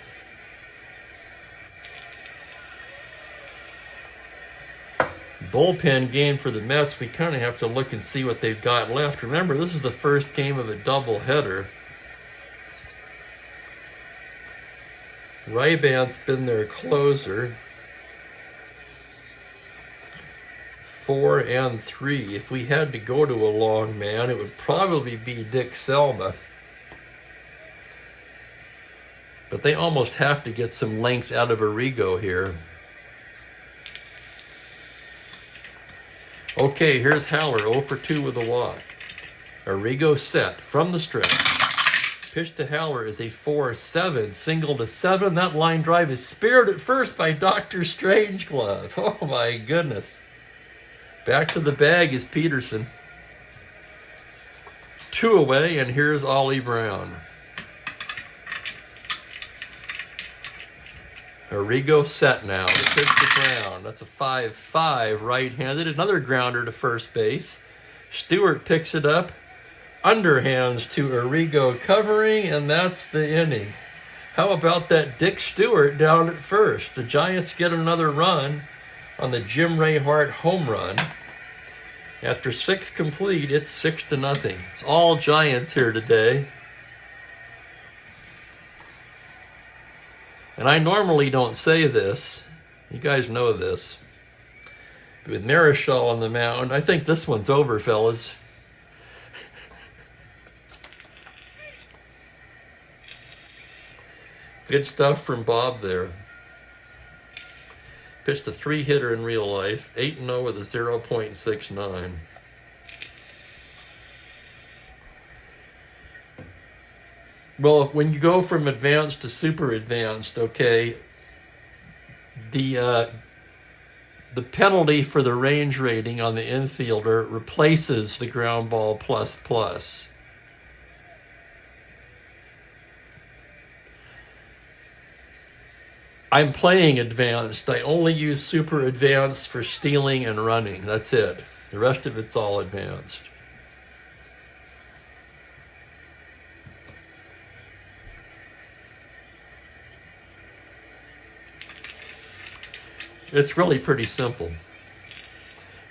Bullpen game for the Mets. We kind of have to look and see what they've got left. Remember, this is the first game of a doubleheader. Rybant's been their closer. 4 and 3. If we had to go to a long man, it would probably be Dick Selma. But they almost have to get some length out of Arrigo here. Okay, here's Haller, 0 for 2 with a walk. Arrigo set from the stretch. Pitch to Haller is a 4-7, single to 7. That line drive is speared at first by Dr. Strangeglove. Oh my goodness. Back to the bag is Peterson. 2 away, and here's Ollie Brown. Arrigo set now. The pitch to Brown. That's a 5-5 right-handed. Another grounder to first base. Stewart picks it up. Underhands to Arrigo covering, and that's the inning. How about that Dick Stewart down at first? The Giants get another run on the Jim Ray Hart home run. After 6 complete, it's 6-0. It's all Giants here today. And I normally don't say this. You guys know this. With Marichal on the mound, I think this one's over, fellas. Good stuff from Bob there. Pitched a 3-hitter in real life. 8-0 with a 0.69. Well, when you go from advanced to super advanced, okay, the penalty for the range rating on the infielder replaces the ground ball plus. I'm playing advanced. I only use super advanced for stealing and running. That's it. The rest of it's all advanced. It's really pretty simple.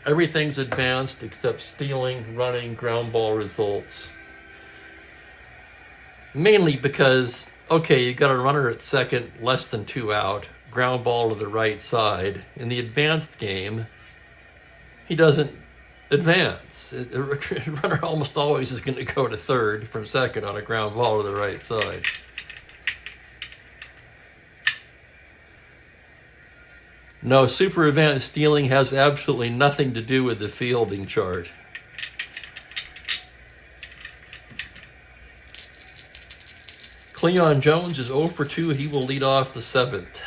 Everything's advanced except stealing, running, ground ball results. Mainly because, okay, you got a runner at second, less than 2 out, ground ball to the right side. In the advanced game, he doesn't advance. A runner almost always is going to go to third from second on a ground ball to the right side. No, super event stealing has absolutely nothing to do with the fielding chart. Cleon Jones is 0 for 2. He will lead off the 7th.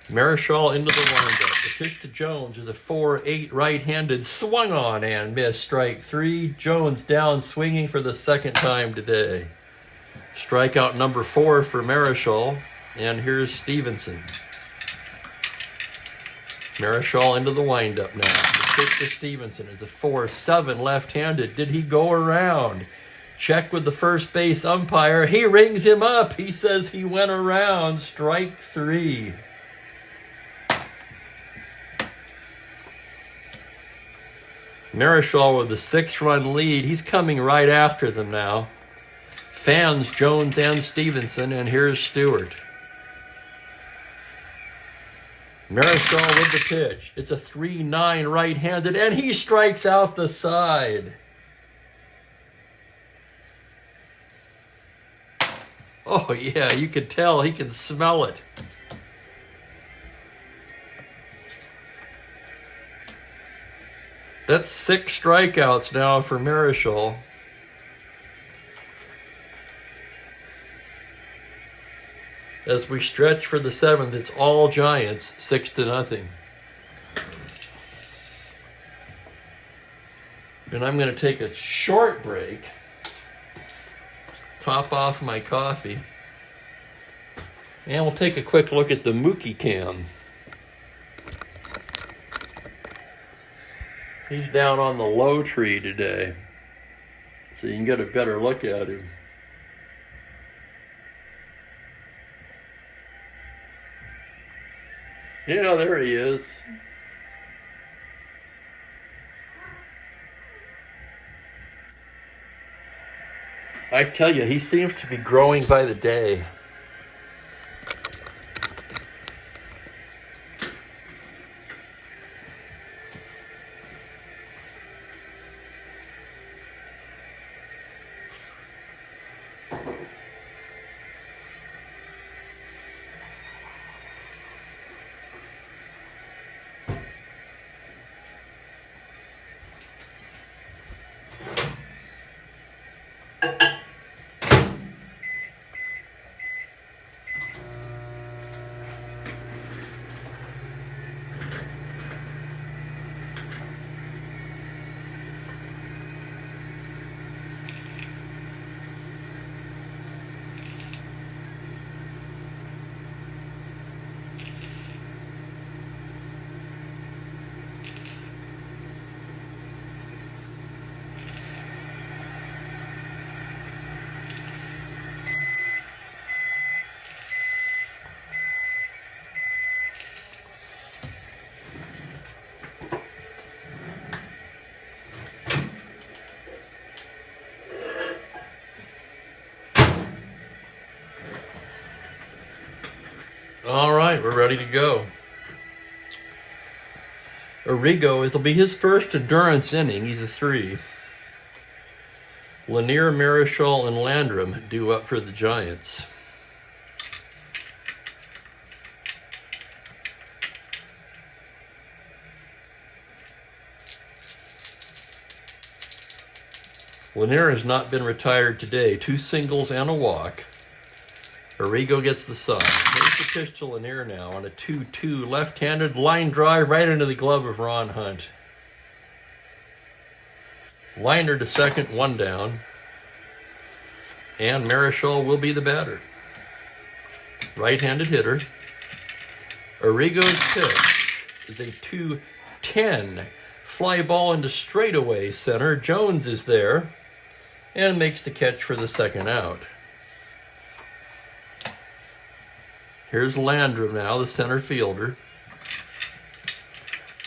Marichal into the windup. The pitch to Jones is a 4-8 right-handed, swung on and missed. Strike 3. Jones down swinging for the second time today. Strikeout number 4 for Marichal. And here's Stevenson. Marichal into the windup now. The pitch to Stevenson is a 4-7 left-handed. Did he go around? Check with the first base umpire. He rings him up. He says he went around. Strike 3. Marichal with the 6-run lead. He's coming right after them now. Fans Jones and Stevenson, and here's Stewart. Marichal with the pitch. It's a 3-9 right-handed, and he strikes out the side. Oh, yeah, you can tell. He can smell it. That's 6 strikeouts now for Marichal. As we stretch for the 7th, it's all Giants, 6-0. And I'm going to take a short break, top off my coffee, and we'll take a quick look at the Mookie cam. He's down on the low tree today, so you can get a better look at him. Yeah, there he is. I tell you, he seems to be growing by the day. All right, we're ready to go. Arrigo, it'll be his first endurance inning. He's a 3. Lanier, Marichal, and Landrum due up for the Giants. Lanier has not been retired today. 2 singles and a walk. Arrigo gets the side. Here's the pitch to Lanier now on a 2-2 left-handed line drive right into the glove of Ron Hunt. Liner to second, 1 down. And Marichal will be the batter. Right-handed hitter. Arrigo's pitch is a 2-10 fly ball into straightaway center. Jones is there and makes the catch for the second out. Here's Landrum now, the center fielder.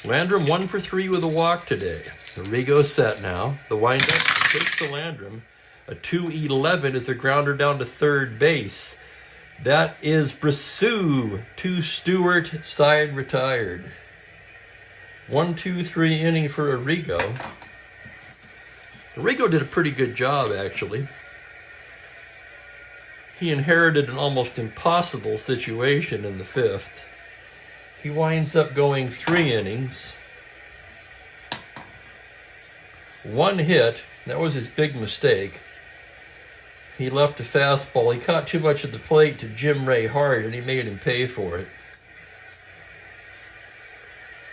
Landrum 1 for 3 with a walk today. Arrigo set now. The windup takes to Landrum. A 2-11 is a grounder down to third base. That is Brissou to Stewart, side retired. 1-2-3 inning for Arrigo. Arrigo did a pretty good job, actually. he inherited an almost impossible situation in the 5th. He winds up going 3 innings. 1 hit. That was his big mistake. He left a fastball. He caught too much of the plate to Jim Ray Hart, and he made him pay for it.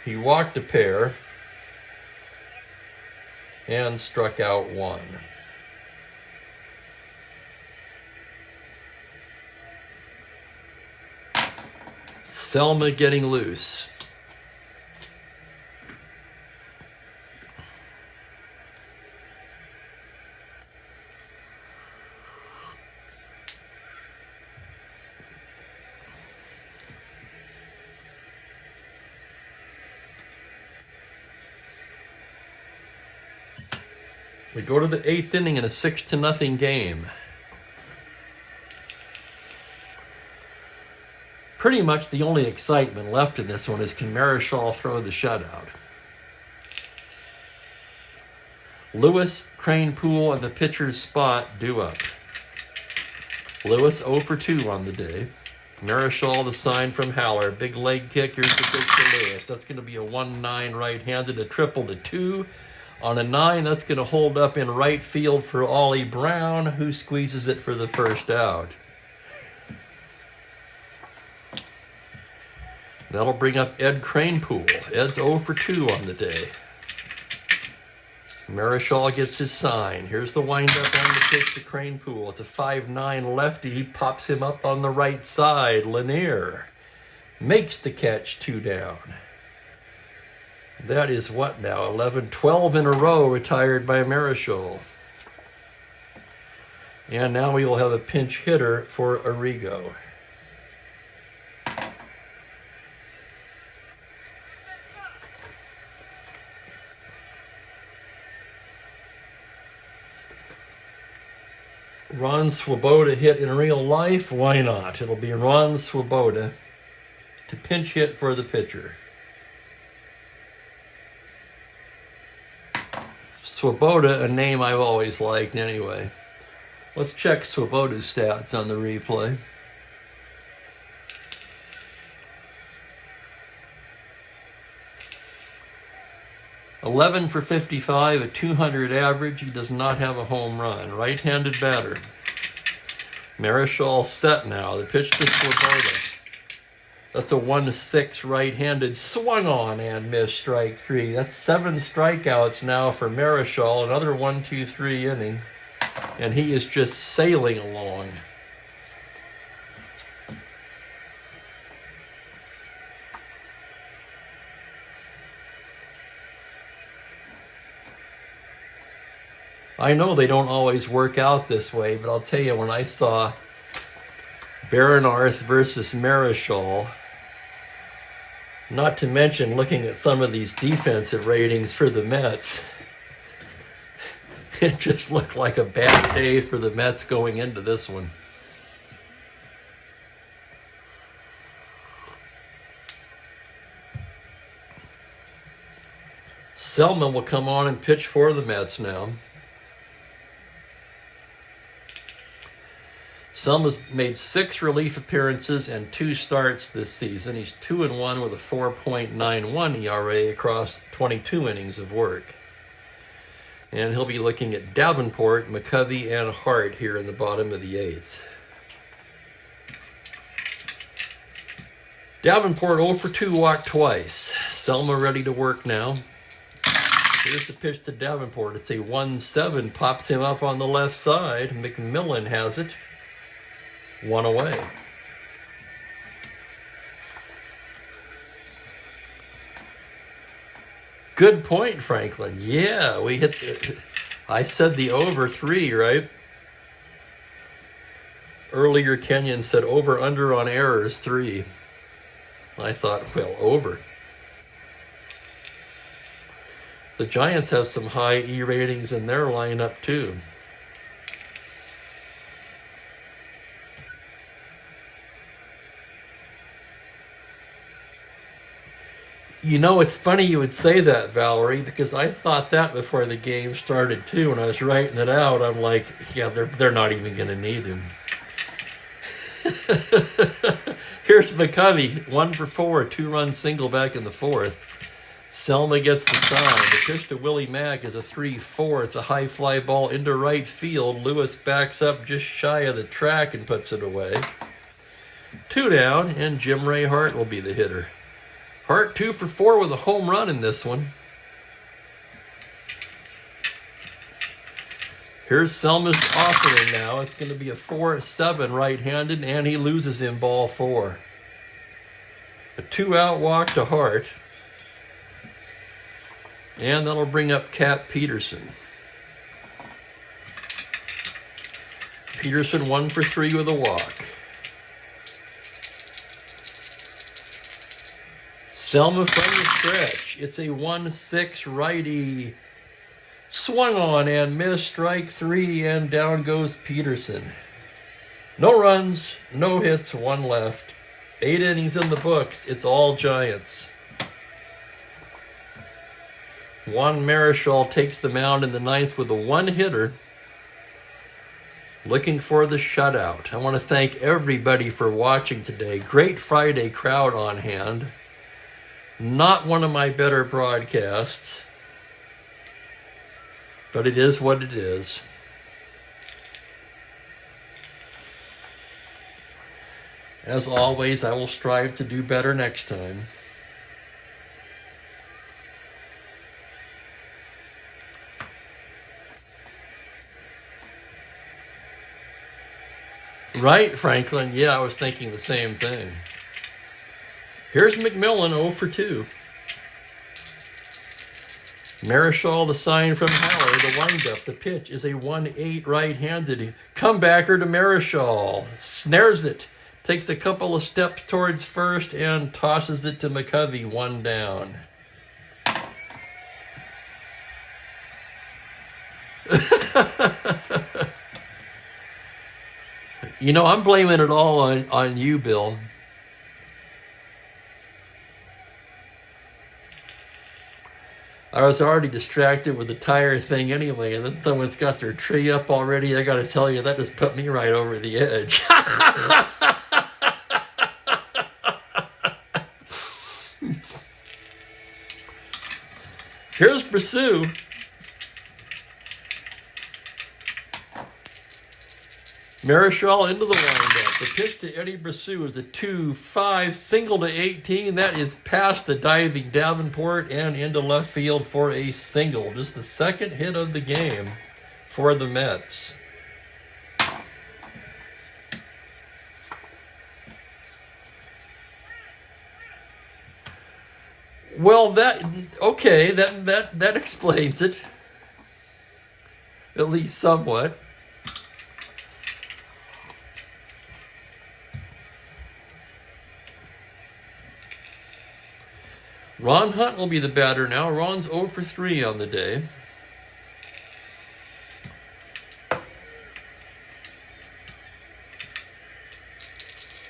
He walked a pair and struck out 1. Selma getting loose. We go to the 8th inning in a 6-0 game. Pretty much the only excitement left in this one is, can Marichal throw the shutout? Lewis, Kranepool, and the pitcher's spot due up. Lewis 0 for 2 on the day. Marichal, the sign from Haller. Big leg kick. Here's the pitch to Lewis. That's going to be a 1-9 right-handed, a triple to 2. On a 9, that's going to hold up in right field for Ollie Brown, who squeezes it for the first out. That'll bring up Ed Kranepool. Ed's 0 for 2 on the day. Marichal gets his sign. Here's the windup on the pitch to Kranepool. It's a 5-9 lefty. He pops him up on the right side. Lanier makes the catch, 2 down. That is what now? 11, 12 in a row retired by Marichal. And now we will have a pinch hitter for Arrigo. Ron Swoboda hit in real life? Why not? It'll be Ron Swoboda to pinch hit for the pitcher. Swoboda, a name I've always liked anyway. Let's check Swoboda's stats on the replay. .11 for 55, a 200 average. He does not have a home run. Right-handed batter. Marichal set now. The pitch to Swoboda. That's a 1-6 right-handed, swung on and missed, strike 3. That's 7 strikeouts now for Marichal. Another 1-2-3 inning. And he is just sailing along. I know they don't always work out this way, but I'll tell you, when I saw Baserunning versus Marichal, not to mention looking at some of these defensive ratings for the Mets, it just looked like a bad day for the Mets going into this one. Selman will come on and pitch for the Mets now. Selma's made 6 relief appearances and 2 starts this season. He's 2-1 with a 4.91 ERA across 22 innings of work. And he'll be looking at Davenport, McCovey, and Hart here in the bottom of the 8th. Davenport 0 for 2, walked twice. Selma ready to work now. Here's the pitch to Davenport. It's a 1-7, pops him up on the left side. McMillan has it. 1 away. Good point, Franklin. Yeah, we hit the... I said the over 3, right? Earlier, Kenyon said over under on errors 3. I thought, well, over. The Giants have some high E ratings in their lineup, too. You know, it's funny you would say that, Valerie, because I thought that before the game started, too. When I was writing it out, I'm like, yeah, they're not even going to need him. Here's McCovey, 1 for 4, 2-run single back in the 4th. Selma gets the sign. The pitch to Willie Mack is a 3-4. It's a high fly ball into right field. Lewis backs up just shy of the track and puts it away. 2 down, and Jim Ray Hart will be the hitter. Hart 2 for 4 with a home run in this one. Here's Selma's offering now. It's going to be a 4-7 right-handed, and he loses in ball 4. A 2-out walk to Hart. And that'll bring up Cap Peterson. Peterson 1 for 3 with a walk. Selma from the stretch. It's a 1-6 righty. Swung on and missed, strike 3, and down goes Peterson. No runs, no hits, 1 left. 8 innings in the books. It's all Giants. Juan Marichal takes the mound in the 9th with a 1-hitter. Looking for the shutout. I want to thank everybody for watching today. Great Friday crowd on hand. Not one of my better broadcasts, but it is what it is. As always, I will strive to do better next time. Right, Franklin? Yeah, I was thinking the same thing. Here's McMillan, 0 for 2. Marichal, the sign from Haller, the windup. The pitch is a 1-8 right-handed. Comebacker to Marichal. Snares it. Takes a couple of steps towards first and tosses it to McCovey, 1 down. You know, I'm blaming it all on you, Bill. I was already distracted with the tire thing anyway, and then someone's got their tree up already. I got to tell you, that just put me right over the edge. Here's Brassou. Marichal into the windup. The pitch to Eddie Brassou is a 2-5 single to 18. That is past the diving Davenport and into left field for a single. Just the second hit of the game for the Mets. Well, that explains it. At least somewhat. Ron Hunt will be the batter now. Ron's 0 for 3 on the day.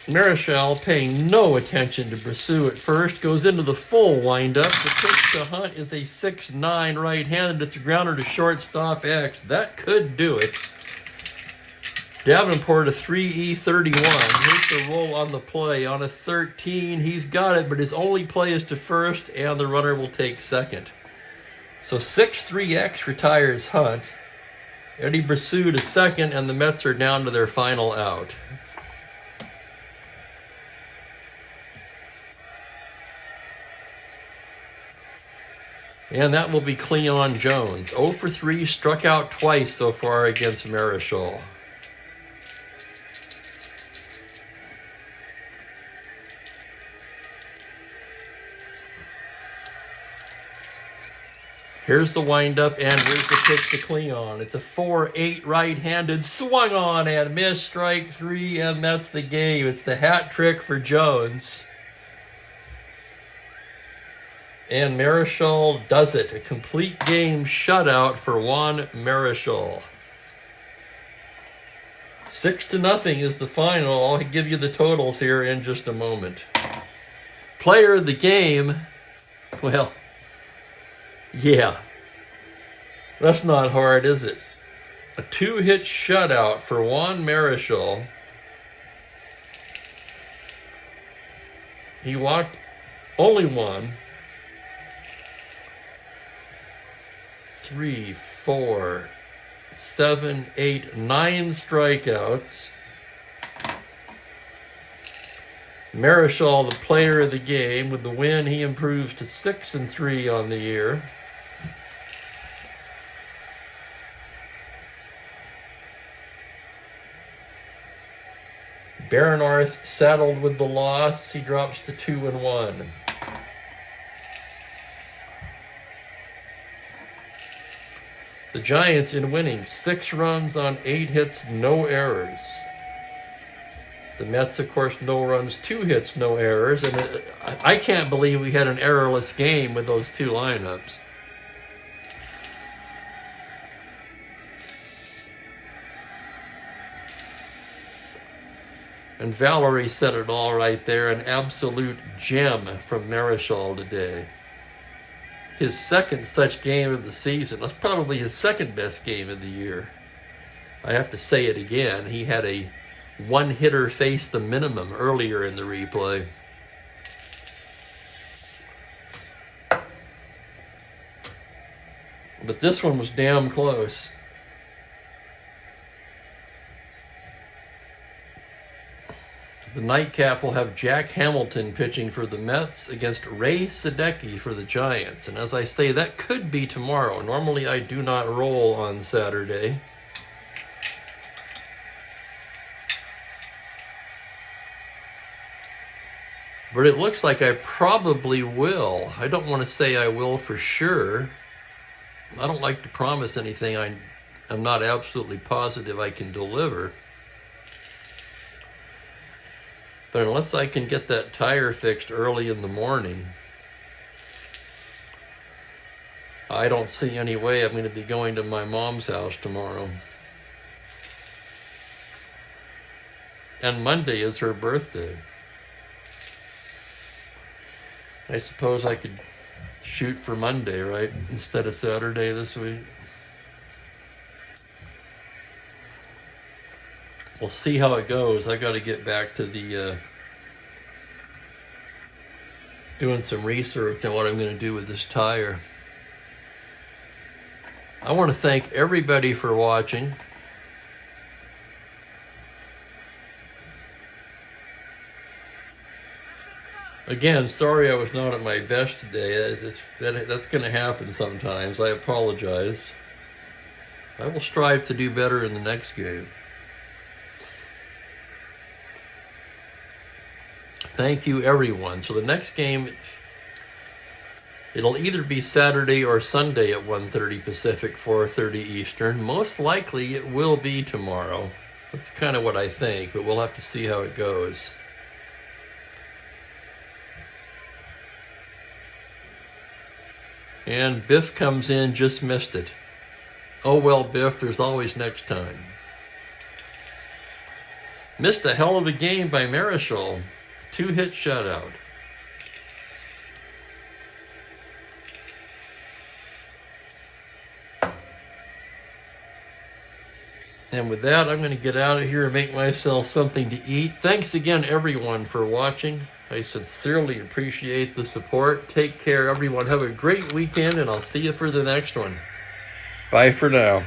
Marichal paying no attention to Brassou at first. Goes into the full windup. The pitch to Hunt is a 6-9 right-handed. It's a grounder to shortstop X. That could do it. Davenport, a 3E31. Here's the roll on the play. On a 13, he's got it, but his only play is to first, and the runner will take second. So 6-3X retires Hunt. Eddie Brassou to second, and the Mets are down to their final out. And that will be Cleon Jones. 0 for 3, struck out twice so far against Marichal. Here's the windup, and here's the pitch to Cleon. It's a 4-8 right-handed, swung on and missed, strike 3, and that's the game. It's the hat trick for Jones. And Marichal does it. A complete game shutout for Juan Marichal. 6-0 is the final. I'll give you the totals here in just a moment. Player of the game, well, yeah, that's not hard, is it? A 2-hit shutout for Juan Marichal. He walked only one. 3, 4, 7, 8, 9 strikeouts. Marichal, the player of the game. With the win, he improves to 6-3 on the year. Baserunning saddled with the loss. He drops to 2-1. The Giants in winning, 6 runs on 8 hits, no errors. The Mets, of course, no runs, 2 hits, no errors. And I can't believe we had an errorless game with those 2 lineups. And Valerie said it all right there, an absolute gem from Marichal today. His second such game of the season. That's probably his second best game of the year. I have to say it again. He had a one-hitter face the minimum earlier in the replay. But this one was damn close. The nightcap will have Jack Hamilton pitching for the Mets against Ray Sadecki for the Giants. And as I say, that could be tomorrow. Normally I do not roll on Saturday. But it looks like I probably will. I don't want to say I will for sure. I don't like to promise anything I'm not absolutely positive I can deliver. But unless I can get that tire fixed early in the morning, I don't see any way I'm going to be going to my mom's house tomorrow. And Monday is her birthday. I suppose I could shoot for Monday, right? Instead of Saturday this week. We'll see how it goes. I got to get back to the doing some research on what I'm going to do with this tire. I want to thank everybody for watching. Again, sorry I was not at my best today. That's going to happen sometimes. I apologize. I will strive to do better in the next game. Thank you, everyone. So the next game, it'll either be Saturday or Sunday at 1:30 Pacific, 4:30 Eastern. Most likely it will be tomorrow. That's kind of what I think, but we'll have to see how it goes. And Biff comes in, just missed it. Oh well, Biff, there's always next time. Missed a hell of a game by Marichal. 2-hit shutout. And with that, I'm going to get out of here and make myself something to eat. Thanks again, everyone, for watching. I sincerely appreciate the support. Take care, everyone. Have a great weekend, and I'll see you for the next one. Bye for now.